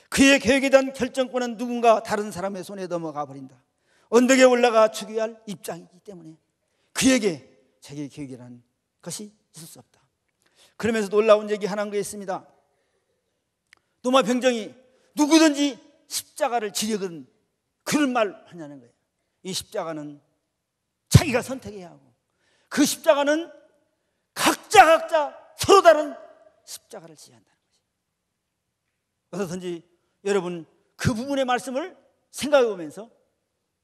그의 계획에 대한 결정권은 누군가 다른 사람의 손에 넘어가 버린다. 언덕에 올라가 죽여야 할 입장이기 때문에 그에게 자기의 계획이라는 것이 있을 수 없다. 그러면서 놀라운 얘기 하나 한 게 있습니다. 노마 병정이 누구든지 십자가를 지려거든 그런 말 하냐는 거예요. 이 십자가는 자기가 선택해야 하고, 그 십자가는 각자 서로 다른 십자가를 지어야 한다는 거죠. 어떻든지 여러분 그 부분의 말씀을 생각해 보면서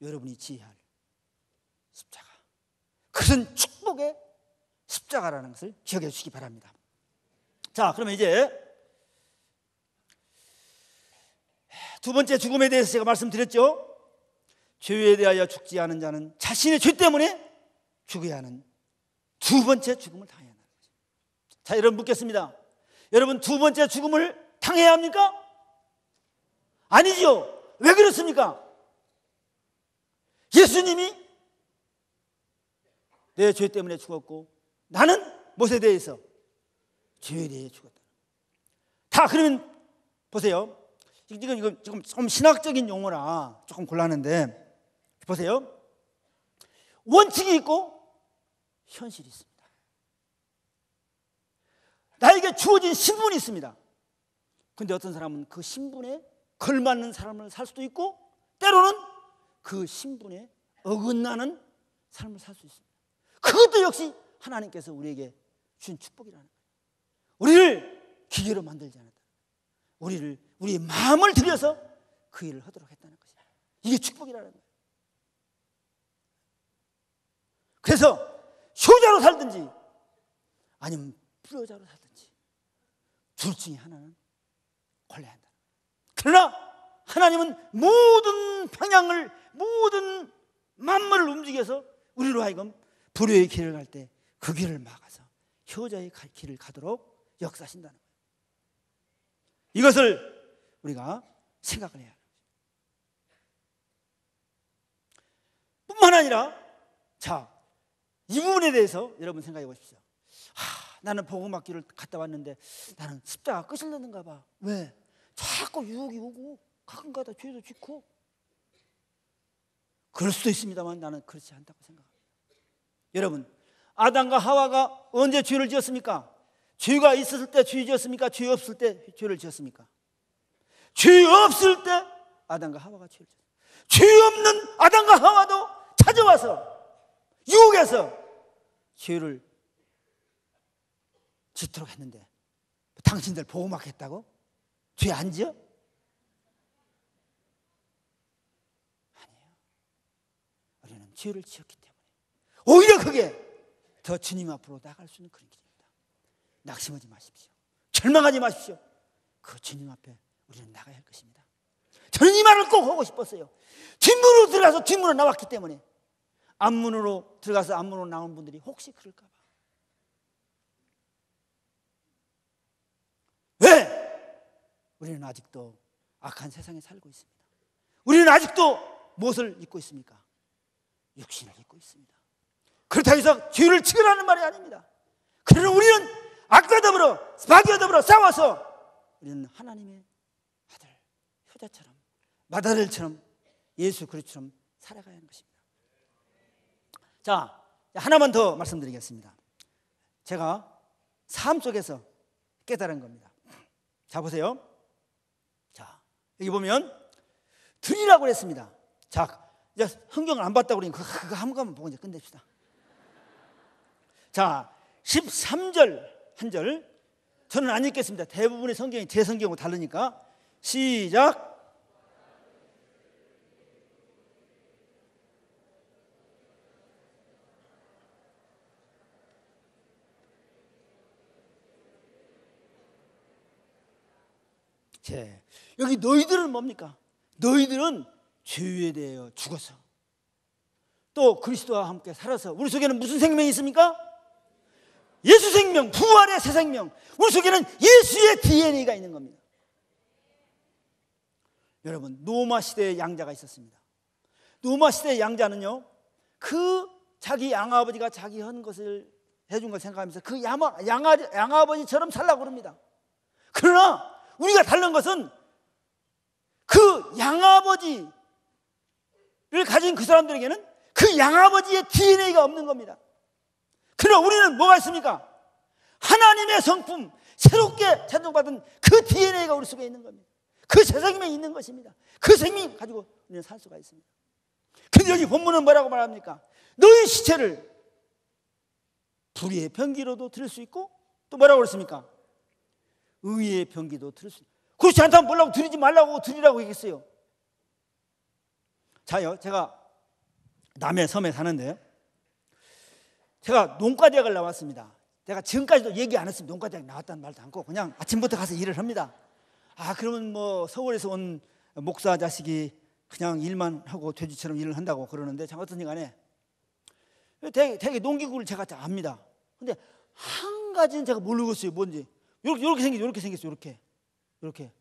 여러분이 지어야 할 십자가, 그것은 축복의 십자가라는 것을 기억해 주시기 바랍니다. 자, 그러면 이제 두 번째 죽음에 대해서 제가 말씀드렸죠. 죄에 대하여 죽지 않은 자는 자신의 죄 때문에 죽어야 하는 두 번째 죽음을 당해야 한다는 거죠. 자, 여러분 묻겠습니다. 여러분 두 번째 죽음을 당해야 합니까? 아니죠. 왜 그렇습니까? 예수님이 내 죄 때문에 죽었고 나는 무엇에 대해서? 죄에 대해 죽었다. 다 그러면 보세요. 이거 조금 신학적인 용어라 조금 곤란한데 보세요. 원칙이 있고 현실이 있습니다. 나에게 주어진 신분이 있습니다. 근데 어떤 사람은 그 신분에 걸맞는 삶을 살 수도 있고 때로는 그 신분에 어긋나는 삶을 살 수 있습니다. 그것도 역시 하나님께서 우리에게 주신 축복이라는 거예요. 우리를 기계로 만들지 않았다. 우리의 마음을 들여서 그 일을 하도록 했다는 것이에요. 이게 축복이라는 거예요. 그래서 효자로 살든지 아니면 불효자로 살든지 둘 중에 하나는 골라야 한다. 그러나 하나님은 모든 방향을, 모든 만물을 움직여서 우리로 하여금 불효의 길을 갈 때 그 길을 막아서 효자의 길을 가도록 역사하신다는 거예요. 이것을 우리가 생각을 해야 합니다. 뿐만 아니라 이 부분에 대해서 여러분 생각해 보십시오. 나는 복음학교를 갔다 왔는데 나는 십자가 끄실려는가 봐. 왜? 자꾸 유혹이 오고 가끔가다 죄도 짓고. 그럴 수도 있습니다만 나는 그렇지 않다고 생각합니다. 여러분, 아담과 하와가 언제 죄를 지었습니까? 죄가 있었을 때 죄 지었습니까? 죄 없을 때 죄를 지었습니까? 죄 없을 때 아담과 하와가 죄를 지었습니다. 죄 없는 아담과 하와도 찾아와서 유혹해서 죄를 짓도록 했는데 당신들 복음학 했다고? 죄 안 지어? 아니에요. 우리는 죄를 지었기 때문에 오히려 그게 더 주님 앞으로 나갈 수 있는 그런 길입니다. 낙심하지 마십시오. 절망하지 마십시오. 그 주님 앞에 우리는 나가야 할 것입니다. 저는 이 말을 꼭 하고 싶었어요. 뒷문으로 들어가서 뒷문으로 나왔기 때문에 앞문으로 들어가서 앞문으로 나온 분들이 혹시 그럴까 봐. 왜? 우리는 아직도 악한 세상에 살고 있습니다. 우리는 아직도 무엇을 입고 있습니까? 육신을 입고 있습니다. 그렇다고 해서 죄를 지으라는 말이 아닙니다. 그러나 우리는 악과 더불어 마귀와 더불어 싸워서 우리는 하나님의 아들 효자처럼 마다들처럼 예수 그리스도처럼 살아가야 하는 것입니다. 자, 하나만 더 말씀드리겠습니다. 제가 삶 속에서 깨달은 겁니다. 자, 보세요. 자, 여기 보면 들이라고 그랬습니다. 자, 이제 성경을 안 봤다고 그러니까 그거 한 번만 보고 이제 끝냅시다. 자, 13절 한 절 저는 안 읽겠습니다. 대부분의 성경이 제 성경하고 다르니까 시작. 여기 너희들은 뭡니까? 너희들은 죄에 대하여 죽어서 또 그리스도와 함께 살아서 우리 속에는 무슨 생명이 있습니까? 예수 생명, 부활의 새 생명. 우리 속에는 예수의 DNA가 있는 겁니다. 여러분, 노마 시대의 양자가 있었습니다. 노마 시대의 양자는요, 그 자기 양아버지가 자기 한 것을 해준 걸 생각하면서 그 양아버지처럼 살라고 그럽니다. 그러나 우리가 다른 것은 그 양아버지를 가진 그 사람들에게는 그 양아버지의 DNA가 없는 겁니다. 그러나 우리는 뭐가 있습니까? 하나님의 성품, 새롭게 찬송받은 그 DNA가 우리 속에 있는 겁니다. 그 세상에 있는 것입니다. 그 생명 가지고 우리는 살 수가 있습니다. 근데 여기 본문은 뭐라고 말합니까? 너희 시체를 불의의 병기로도 들을 수 있고 또 뭐라고 그랬습니까? 의의 병기도 들을 수 있고. 그렇지 않다면 뭐라고 드리지 말라고 드리라고 얘기했어요. 자요, 제가 남해 섬에 사는데요, 제가 농과대학을 나왔습니다. 제가 지금까지도 얘기 안 했습니다. 농과대학 나왔다는 말도 않고 그냥 아침부터 가서 일을 합니다. 그러면 뭐 서울에서 온 목사 자식이 그냥 일만 하고 돼지처럼 일을 한다고 그러는데, 참 어떤지 간에 되게 농기구를 제가 압니다. 근데 한 가지는 제가 모르겠어요. 뭔지. 이렇게 생겼어요. 이렇게.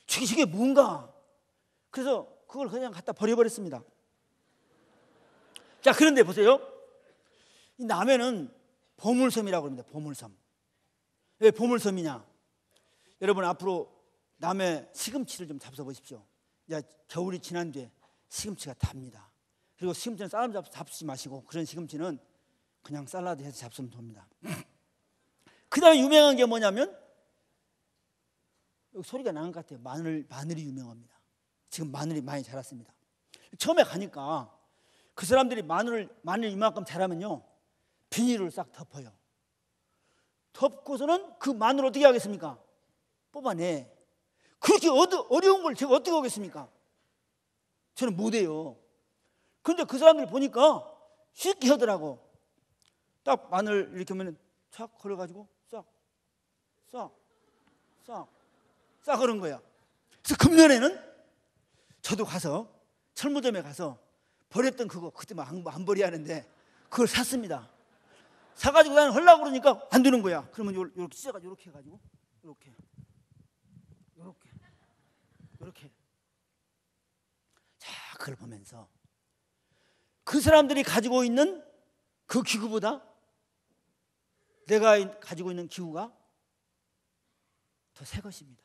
저게 뭔가. 그래서 그걸 그냥 갖다 버려버렸습니다. 자, 그런데 보세요. 이 남해는 보물섬이라고 합니다. 보물섬. 왜 보물섬이냐? 여러분 앞으로 남해 시금치를 좀 잡숴보십시오. 이제 겨울이 지난 뒤에 시금치가 답니다. 그리고 시금치는 사람 잡수지 마시고 그런 시금치는 그냥 샐러드 해서 잡수면 됩니다. 그 다음에 유명한 게 뭐냐면 여기 소리가 나는 것 같아요. 마늘이 유명합니다. 지금 마늘이 많이 자랐습니다. 처음에 가니까 그 사람들이 마늘 이만큼 자라면요 비닐을 싹 덮어요. 덮고서는 그 마늘 어떻게 하겠습니까? 뽑아내. 그렇게 어려운 걸 제가 어떻게 하겠습니까? 저는 못해요. 그런데 그 사람들 보니까 쉽게 하더라고. 딱 마늘 이렇게 하면 착 걸어가지고 싹 그런 거야. 그래서 금년에는 저도 가서 철무점에 가서 버렸던 그거 그때 안 버려야 하는데 그걸 샀습니다. 사가지고 나는 하려고 그러니까 안 되는 거야. 그러면 이렇게 찢어가지고 이렇게 해가지고 이렇게 자 그걸 보면서 그 사람들이 가지고 있는 그 기구보다 내가 가지고 있는 기구가 더 새 것입니다.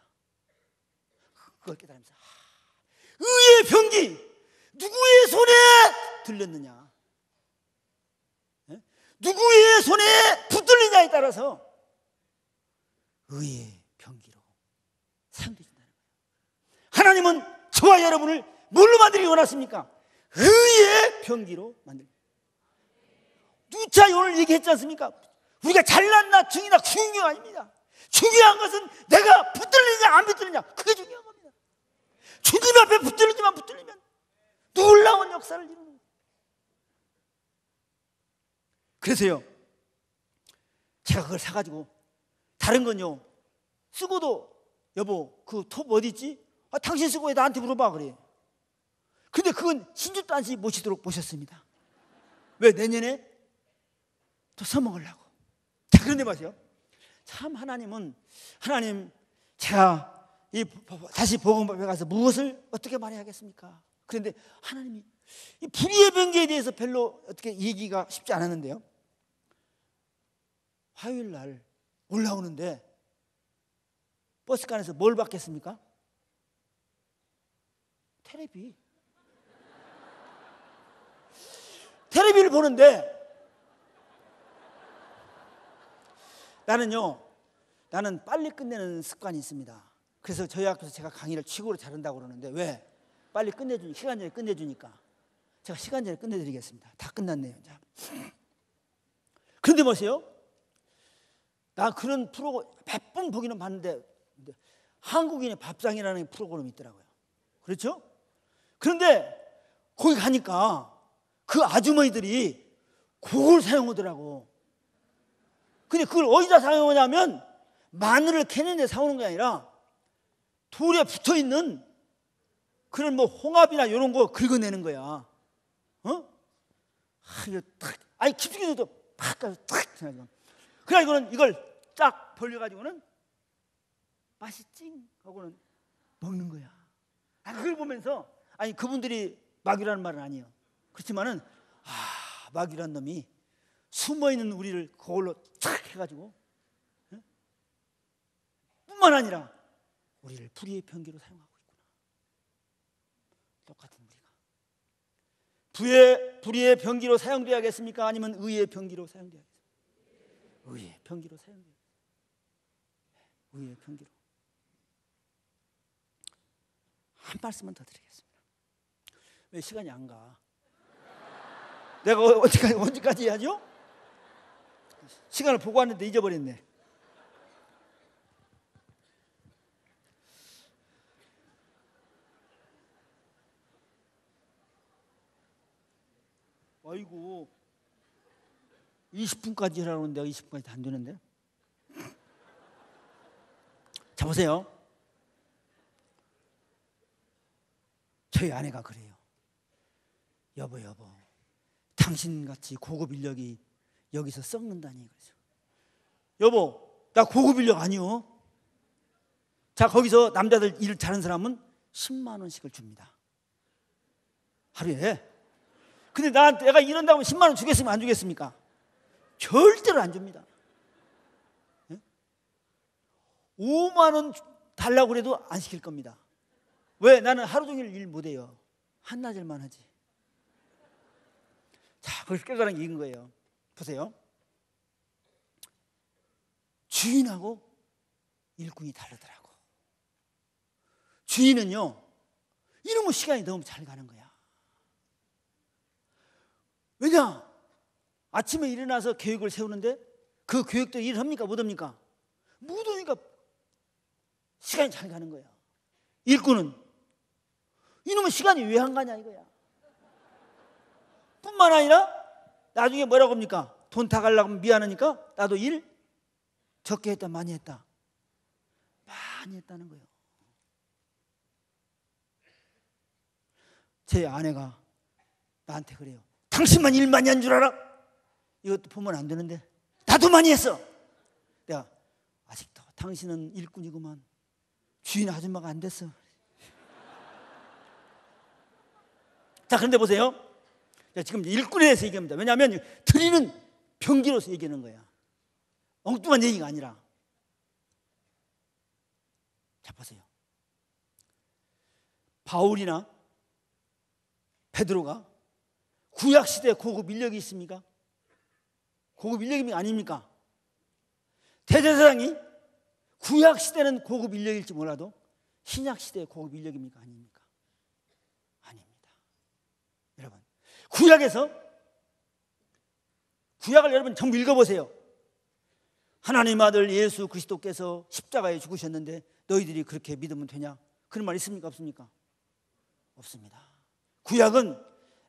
그걸 깨달으면서 의의 병기 누구의 손에 들렸느냐, 누구의 손에 붙들리냐에 따라서 의의 병기로 사용되신다는 거예요. 하나님은 저와 여러분을 뭘로 만들기 원하십니까? 의의 병기로 만들기. 누차 오늘 얘기했지 않습니까? 우리가 잘났나 중이나 중요한 아닙니다. 중요한 것은 내가 붙들리냐 안 붙들리냐, 그게 중요한 겁니다. 주님 앞에 붙들리면 놀라운 역사를 이루는 거예요. 그래서요 제가 그걸 사가지고 다른 건요 쓰고도 여보 그 톱 어디 있지? 당신 쓰고 왜 나한테 물어봐 그래. 근데 그건 신주단시 모시도록 모셨습니다. 왜? 내년에 또 써먹으려고. 자, 그런데 보세요. 참 하나님 제가 다시 복음법에 가서 무엇을 어떻게 말해야겠습니까? 그런데 하나님이 이 불의의 병기에 대해서 별로 어떻게 얘기가 쉽지 않았는데요. 화요일 날 올라오는데 버스간에서 뭘 받겠습니까? 테레비를 보는데 나는 빨리 끝내는 습관이 있습니다. 그래서 저희 학교에서 제가 강의를 최고로 잘한다고 그러는데 왜? 빨리 시간 전에 끝내주니까 제가 시간 전에 끝내드리겠습니다. 다 끝났네요. 자. 그런데 보세요. 나 그런 프로그램 몇 번 보기는 봤는데 한국인의 밥상이라는 프로그램이 있더라고요. 그렇죠? 그런데 거기 가니까 그 아주머니들이 그걸 사용하더라고. 근데 그걸 어디다 사용하냐면 마늘을 캐는데 사오는 게 아니라 돌에 붙어있는 그런 뭐 홍합이나 이런 거 긁어내는 거야. 이거 탁, 깊숙이 넣어도 팍 가서 탁. 그래가지고는 이걸 쫙 벌려가지고는 맛이 찡 하고는 먹는 거야. 그걸 보면서 그분들이 마귀라는 말은 아니에요. 그렇지만은 마귀라는 놈이 숨어있는 우리를 그걸로 탁 해가지고 뿐만 아니라 우리를 불의의 병기로 사용하고 있구나. 똑같은 우리가 불의의 병기로 사용되어야겠습니까? 아니면 의의 병기로 사용되어야겠습니까? 의의 병기로 사용되어야겠습니다. 의의 병기로. 한 말씀만 더 드리겠습니다. 왜 시간이 안 가? 내가 언제까지 해야죠? 시간을 보고 왔는데 잊어버렸네. 아이고 20분까지 하라고 하는데 20분까지 안 되는데. 자 보세요. 저희 아내가 그래요. 여보 당신같이 고급 인력이 여기서 썩는다니. 그래서 여보 나 고급 인력 아니요. 자 거기서 남자들 일 잘하는 사람은 10만 원씩을 줍니다. 하루에. 근데 나한테 내가 이런다고 10만 원 주겠으면 안 주겠습니까? 절대로 안 줍니다. 5만 원 달라고 그래도 안 시킬 겁니다. 왜? 나는 하루 종일 일 못해요. 한나절만 하지. 자, 그래서 깨달은 게 이긴 거예요. 보세요. 주인하고 일꾼이 다르더라고. 주인은요, 이놈의 시간이 너무 잘 가는 거야. 왜냐? 아침에 일어나서 계획을 세우는데 그 계획대로 일을 합니까? 못 합니까? 못 하니까 시간이 잘 가는 거야. 일꾼은 이놈의 시간이 왜 안 가냐 이거야. 뿐만 아니라 나중에 뭐라고 합니까? 돈 다 가려고 하면 미안하니까 나도 일 적게 했다 많이 했다. 많이 했다는 거예요. 제 아내가 나한테 그래요. 당신만 일 많이 한 줄 알아? 이것도 보면 안 되는데 나도 많이 했어. 내가 아직도 당신은 일꾼이구만. 주인 아줌마가 안 됐어. 자, 그런데 보세요. 자, 지금 일꾼에 대해서 얘기합니다. 왜냐하면 드리는 병기로서 얘기하는 거야. 엉뚱한 얘기가 아니라. 자, 보세요. 바울이나 베드로가 구약시대에 고급 인력이 있습니까? 고급 인력이 아닙니까? 대제사장이 구약시대는 고급 인력일지 몰라도 신약시대의 고급 인력입니까? 아닙니까? 아닙니다. 여러분, 구약을 여러분 전부 읽어보세요. 하나님 아들 예수 그리스도께서 십자가에 죽으셨는데 너희들이 그렇게 믿으면 되냐? 그런 말 있습니까? 없습니까? 없습니다. 구약은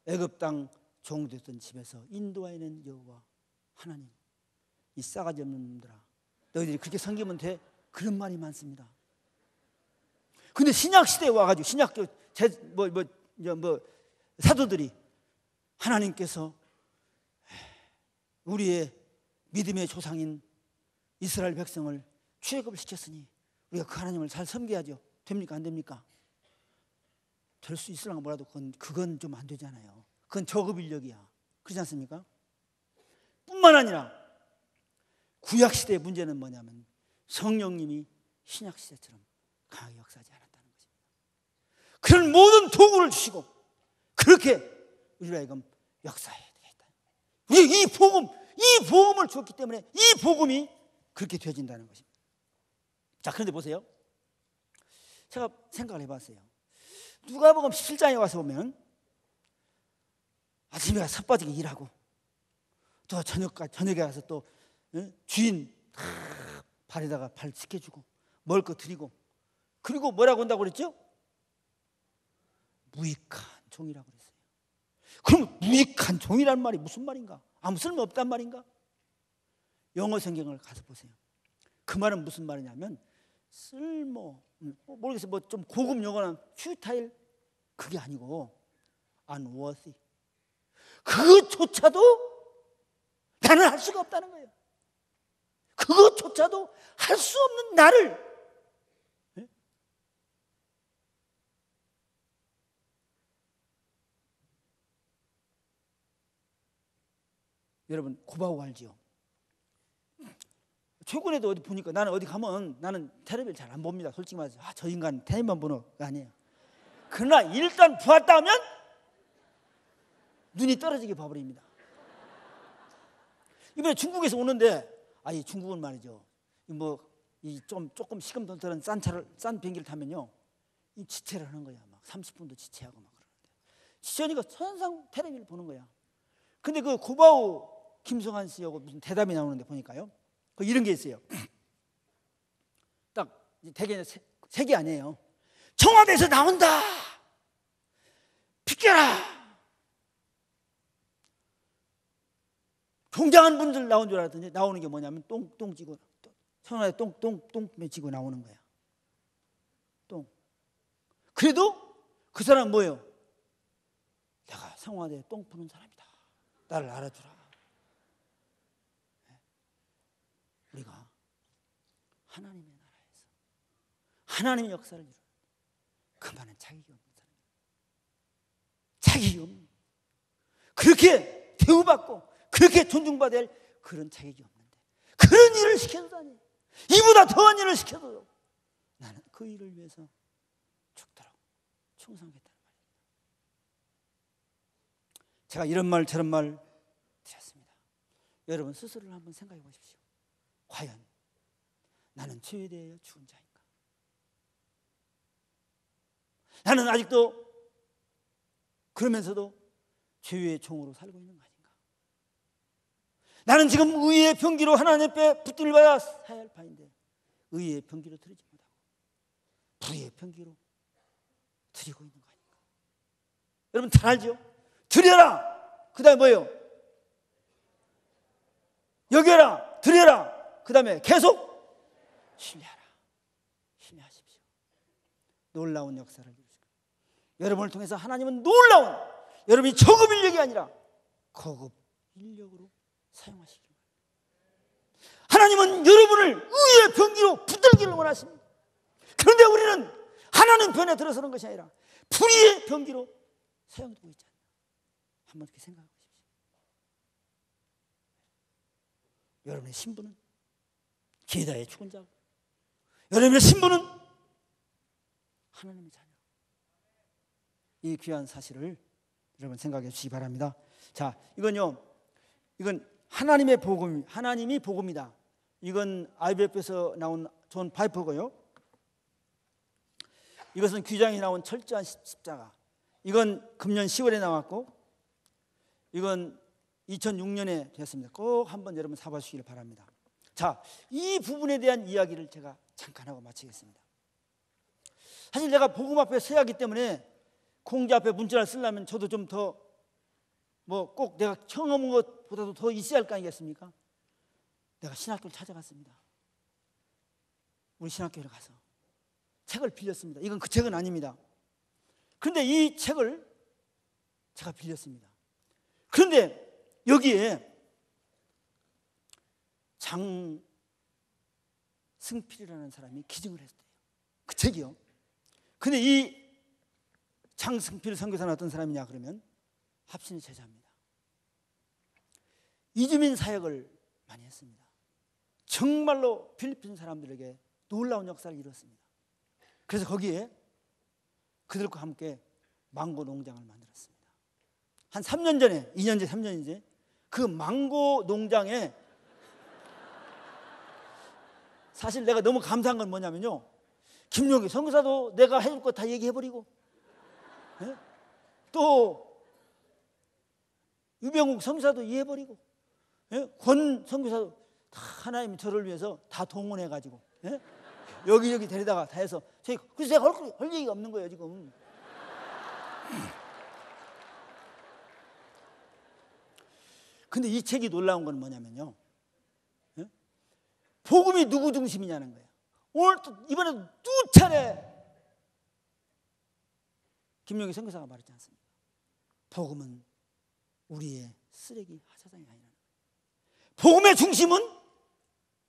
애굽 땅 종되었던 집에서 인도하여낸 여호와 하나님, 이 싸가지 없는 놈들아, 너희들이 그렇게 섬기면 돼? 그런 말이 많습니다. 근데 신약 시대에 와가지고 신약교 사도들이 하나님께서 우리의 믿음의 조상인 이스라엘 백성을 출애굽을 시켰으니 우리가 그 하나님을 잘 섬겨야죠. 됩니까? 안 됩니까? 될 수 있으려나 몰라도 그건 좀 안 되잖아요. 그건 저급 인력이야. 그렇지 않습니까? 뿐만 아니라 구약시대의 문제는 뭐냐면 성령님이 신약시대처럼 강하게 역사하지 않았다는 것입니다. 그런 모든 도구를 주시고 그렇게 우리로 하여금 역사해야 되겠다. 우리 이 복음을 주었기 때문에 이 복음이 그렇게 되어진다는 것입니다. 자, 그런데 보세요. 제가 생각을 해봤어요. 누가복음 17장에 와서 보면 아침에 가서 섭빠지게 일하고 또 저녁에 가서 또 주인 발에다가 발 씻겨주고 먹을 거 드리고 그리고 뭐라고 한다고 그랬죠? 무익한 종이라고 그랬어요. 그럼 무익한 종이란 말이 무슨 말인가? 아무 쓸모없단 말인가? 영어 성경을 가서 보세요. 그 말은 무슨 말이냐면 모르겠어요. 뭐 좀 고급 용어는 퓨타일 그게 아니고 unworthy. 그것조차도 나는 할 수가 없다는 거예요. 그것조차도 할 수 없는 나를 여러분 고바우 알지요? 최근에도 어디 보니까 나는 어디 가면 나는 텔레비를 잘 안 봅니다. 솔직히 말해서 저 인간 텔레비만 보는 거 아니에요. 그러나 일단 보았다 하면 눈이 떨어지게 봐버립니다. 이번에 중국에서 오는데 이 중국은 말이죠. 조금 시금 덜한 싼 비행기를 타면요, 이 지체를 하는 거야. 막 30분도 지체하고 막 그러는데 지체하니까 선상 텔레비를 보는 거야. 근데 그 고바우 김성한 씨하고 무슨 대담이 나오는데 보니까요. 이런 게 있어요. 딱 되게 색이 아니에요. 청와대에서 나온다. 비켜라. 굉장한 분들 나온 줄 알았더니 나오는 게 뭐냐면 똥 찌고 청와대 똥 맺히고 나오는 거야. 똥. 그래도 그 사람은 뭐예요? 내가 청와대에 똥 푸는 사람이다. 나를 알아주라. 우리가 하나님의 나라에서 하나님의 역사를 이루는 그만한 자격이 없는 사람이에요. 자격이 없는. 그렇게 대우받고 그렇게 존중받아야 할 그런 자격이 없는데 그런 일을 시켜주다니, 이보다 더한 일을 시켜도 나는 그 일을 위해서 죽도록 충성하겠다는 말입니다. 제가 이런 말 저런 말 드렸습니다. 여러분 스스로를 한번 생각해 보십시오. 과연 나는 죄에 대해 죽은 자인가? 나는 아직도 그러면서도 죄의 종으로 살고 있는 거 아닌가? 나는 지금 의의 병기로 하나님 앞에 붙들려 받아 사야 할 바인데 의의 병기로 드리지 못하고 불의의 병기로 드리고 있는 거 아닌가? 여러분 잘 알죠? 드려라. 그 다음에 뭐예요? 여겨라. 드려라. 그 다음에 계속 신뢰하라. 신뢰하십시오. 놀라운 역사를 이루시고 여러분을 통해서 하나님은 놀라운, 여러분이 저급 인력이 아니라 고급 인력으로 사용하시기 바랍니다. 하나님은 여러분을 의의 병기로 붙들기를 원하십니다. 그런데 우리는 하나님 편에 들어서는 것이 아니라 불의의 병기로 사용되고 있지 않나? 한번 그렇게 생각해 보십시오. 여러분의 신분은 기다의 죽은 자고 여러분의 신분은 하나님의 자녀. 이 귀한 사실을 여러분 생각해 주시기 바랍니다. 자, 이건 하나님의 복음, 하나님이 복음이다. 이건 IBF에서 나온 존 파이퍼고요. 이것은 귀장에 나온 철저한 십자가. 이건 금년 10월에 나왔고, 이건 2006년에 되었습니다. 꼭 한번 여러분 사봐주시길 바랍니다. 자, 이 부분에 대한 이야기를 제가 잠깐 하고 마치겠습니다. 사실 내가 복음 앞에 서야 하기 때문에 공지 앞에 문자를 쓰려면 저도 좀 더 꼭 내가 경험한 것보다도 더 있어야 할 거 아니겠습니까? 내가 신학교를 찾아갔습니다. 우리 신학교를 가서 책을 빌렸습니다. 이건 그 책은 아닙니다. 그런데 이 책을 제가 빌렸습니다. 그런데 여기에 장승필이라는 사람이 기증을 했어요. 그 책이요. 근데 이 장승필 선교사는 어떤 사람이냐 그러면 합신의 제자입니다. 이주민 사역을 많이 했습니다. 정말로 필리핀 사람들에게 놀라운 역사를 이뤘습니다. 그래서 거기에 그들과 함께 망고 농장을 만들었습니다. 한 3년 전에, 2년째 3년이지, 그 망고 농장에 사실 내가 너무 감사한 건 뭐냐면요, 김용기 선교사도 내가 해줄 거 다 얘기해버리고, 네? 또 유병욱 선교사도 이해해버리고, 네? 권 선교사도 다 하나님이 저를 위해서 다 동원해가지고, 네? 여기저기 데리다가 다 해서 그래서 제가 할 얘기가 없는 거예요 지금. 근데 이 책이 놀라운 건 뭐냐면요, 네? 복음이 누구 중심이냐는 거예요. 오늘 또 이번에도 두 차례 김용희 선교사가 말했지 않습니까? 복음은 우리의 쓰레기 하차장이 아니라는 거예요. 복음의 중심은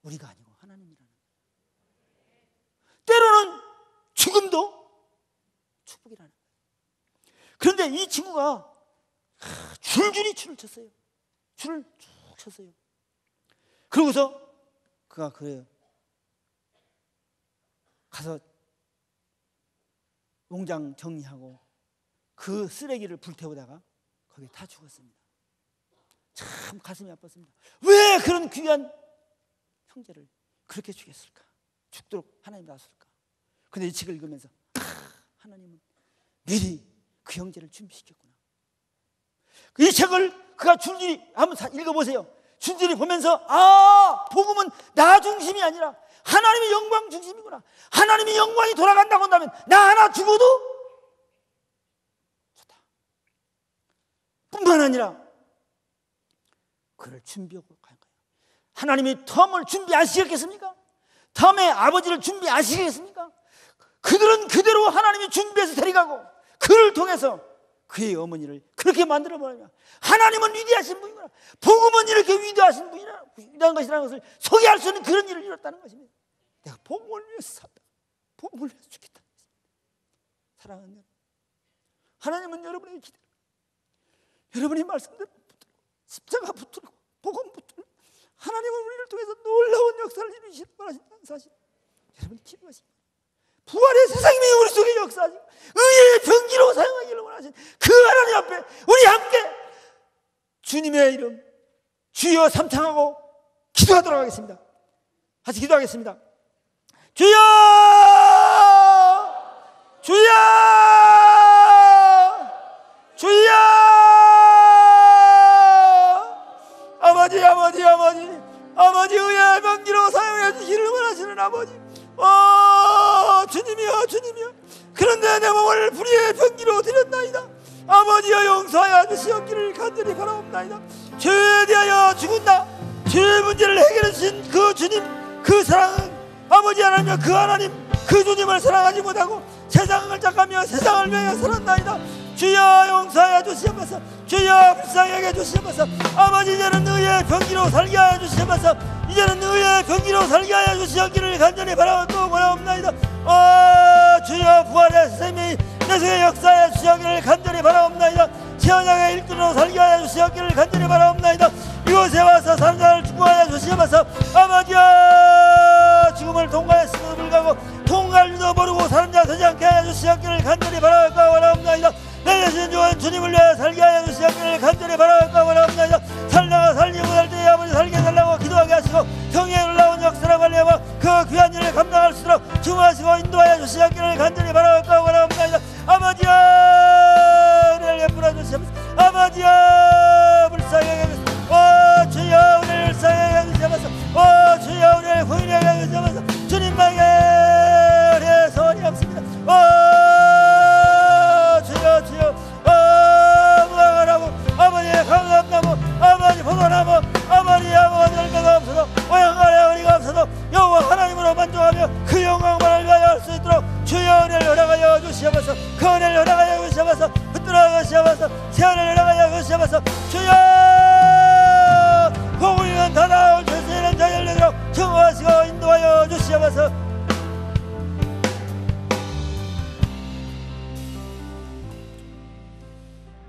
우리가 아니고 하나님이라는 거예요. 때로는 죽음도 축복이라는 거예요. 그런데 이 친구가 줄줄이 줄을 쳤어요. 줄을 쭉 쳤어요. 그러고서 그가 그래요. 가서 농장 정리하고 그 쓰레기를 불태우다가 거기에 다 죽었습니다. 참 가슴이 아팠습니다. 왜 그런 귀한 형제를 그렇게 죽였을까? 죽도록 하나님 놨을까? 근데 이 책을 읽으면서 하나님은 미리 그 형제를 준비시켰구나. 이 책을 그가 줄줄이 한번 읽어보세요. 줄줄이 보면서 복음은 나 중심이 아니라 하나님의 영광 중심이구나. 하나님의 영광이 돌아간다고 한다면 나 하나 죽어도 좋다. 뿐만 아니라 그를 준비하고 간 거예요. 하나님이 톰을 준비하시겠습니까? 톰의 아버지를 준비하시겠습니까? 그들은 그대로 하나님이 준비해서 데려가고 그를 통해서 그의 어머니를 그렇게 만들어버리며 하나님은 위대하신 분이구나. 복음은 이렇게 위대하신 분이라, 위대한 것이라는 것을 소개할 수 있는 그런 일을 이뤘다는 것입니다. 내가 복음을 위해서 산다. 복음을 위해서 죽겠다. 사랑하는 여러분, 하나님은 여러분에게 기다립니다. 여러분이 말씀대로 붙들고 십자가 붙들고 복음 붙들고 하나님은 우리를 통해서 놀라운 역사를 이루시는 거라는 사실 여러분이 기도하십니다. 부활의 세상이 우리 속에 역사하시고 의의 병기로 사용하기를 원하신 그 하나님 앞에 우리 함께 주님의 이름 주여 삼창하고 기도하도록 하겠습니다. 같이 기도하겠습니다. 주여 주여 주여 아버지 아버지 아버지 아버지 의의 병기로 사용해 주시기를 원하시는 아버지 주님이여 주님이여 그런데 내 몸을 불의의 병기로 드렸나이다. 아버지여 용서하여 주시옵기를 간절히 바라옵나이다. 죄에 대하여 죽은다. 죄의 문제를 해결해 주신 그 주님 그 사랑은 아버지 하나님 그 하나님 그 주님을 사랑하지 못하고 세상을 짝하며 세상을 위하여 살았나이다. 주여 용서하여 주시옵소서. 주여 불쌍히 여겨 주시옵소서. 아버지 이제는 의의 병기로 살게 하여 주시옵소서. 이제는 의의 병기로 살게 하여 주시옵기를 간절히 바라옵나이다. 주여 부활의 생명이 내 속에 역사하여 주시옵기를 간절히 바라옵나이다. 태어나게 일꾼으로 살게 하여 주시옵기를 간절히 바라옵나이다. 이곳에 와서 사는 자를 축복하여 주시옵소서. 아버지여 죽음을 통과했음에도 불구하고 통과할 줄도 모르고 사는 자 되지 않게 하여 주시옵기를 간절히 바라옵나이다. 내 대신 좋은 주님을 위하여 살게 하여 주시옵기를 간절히 바라옵나이다. 살다가 살지 못할 때에 아버지 살게 해달라고 기도하게 하시고 평에 놀라운 역사를 관리하고 그 귀한 일을 감당할 수 있도록 주무하시고 인도하여 주시옵기를 간절히 바라옵나이다. 아버지여 은혜를 베풀어 주시옵소서. 아버지여 불쌍히 여겨주시옵소서. 주여 은혜를 불쌍히 여겨주시옵소서. 주여 은혜를 후인히 여겨주시옵소서. 주님만의 은혜 소원이 없습니다. 주여 주여 무화과나무 아버지의 감감나무 아버지 포도나무 아버지 아무것도 열매가 없어도 오양간에 어리가 없어도 여호와 하나님으로 만족하며 그 영광만을 위하여 할 수 있도록 주여 은혜를 허락하여 주시옵소서. 그 은혜를 허락하여 주시옵소서. 붙들어 주시옵소서. 새 은혜를 허락하여 주시옵소서. 주여 복음이면 다 나올 죄수에는 자 열리도록 정하시고 인도하여 주시옵소서.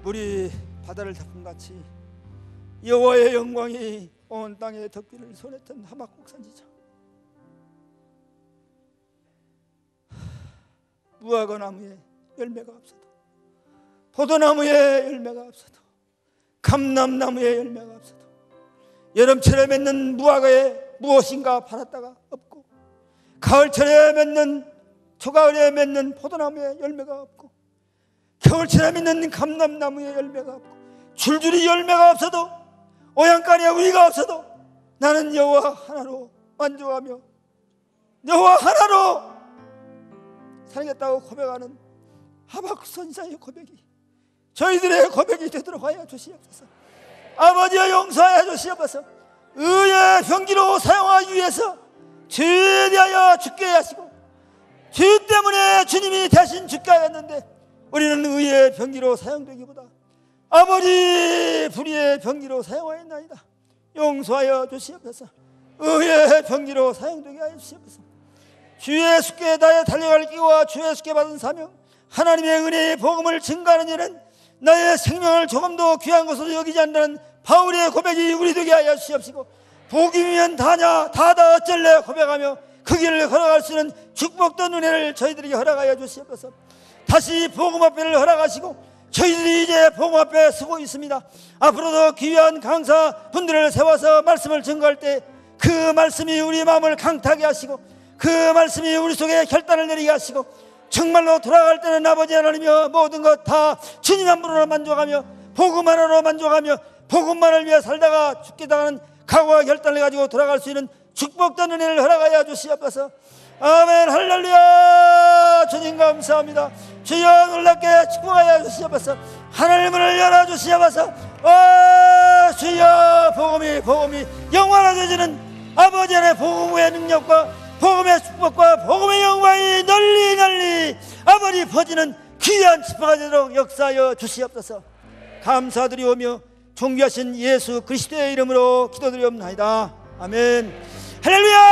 물이 바다를 덮음같이 여호와의 영광이 온 땅에 덮기를 소했던 하박국 선지자. 무화과나무에 열매가 없어도 포도나무에 열매가 없어도 감람나무에 열매가 없어도 여름철에 맺는 무화과에 무엇인가 팔았다가 없고 가을철에 맺는 초가을에 맺는 포도나무에 열매가 없고 겨울철에 맺는 감람나무에 열매가 없고 줄줄이 열매가 없어도 오양간에 우리가 없어도 나는 여호와 하나로 만족하며 여호와 하나로 살겠다고 고백하는 하박국 선지자의 고백이 저희들의 고백이 되도록 하여 주시옵소서. 아버지여 용서하여 주시옵소서. 의의 병기로 사용하기 위해서 죄에 대하여 죽게 하시고 죄 때문에 주님이 대신 죽게 하였는데 우리는 의의 병기로 사용되기보다 아버지 불의의 병기로 사용하였나이다. 용서하여 주시옵소서. 의의 병기로 사용되게 하여 주시옵소서. 주 예수께 나의 달려갈 기와 주 예수께 받은 사명 하나님의 은혜의 복음을 증거하는 일은 나의 생명을 조금도 귀한 것으로 여기지 않는 바울의 고백이 우리 되게 하여 주시옵시고 복음이면 다냐 다다 어쩔래 고백하며 그 길을 걸어갈 수 있는 축복된 은혜를 저희들에게 허락하여 주시옵소서. 다시 복음 앞에를 허락하시고 저희들이 이제 복음 앞에 서고 있습니다. 앞으로도 귀한 강사 분들을 세워서 말씀을 증거할 때 그 말씀이 우리 마음을 강타하게 하시고 그 말씀이 우리 속에 결단을 내리게 하시고 정말로 돌아갈 때는 아버지 하나님이여 모든 것 다 주님 한 분으로 만족하며 복음 하나로 만족하며 복음만을 위해 살다가 죽게 당하는 각오와 결단을 가지고 돌아갈 수 있는 축복된 은혜를 허락하여 주시옵소서. 아멘 할렐루야. 주님 감사합니다. 주여 놀랍게 축복하여 주시옵소서. 하늘의 문을 열어주시옵소서. 주여 복음이 영원해지는 아버지의 복음의 능력과 복음의 축복과 복음의 영광이 널리 아버지 퍼지는 귀한 집회가 되도록 역사하여 주시옵소서. 감사드리오며 존귀하신 예수 그리스도의 이름으로 기도드리옵나이다. 아멘 할렐루야.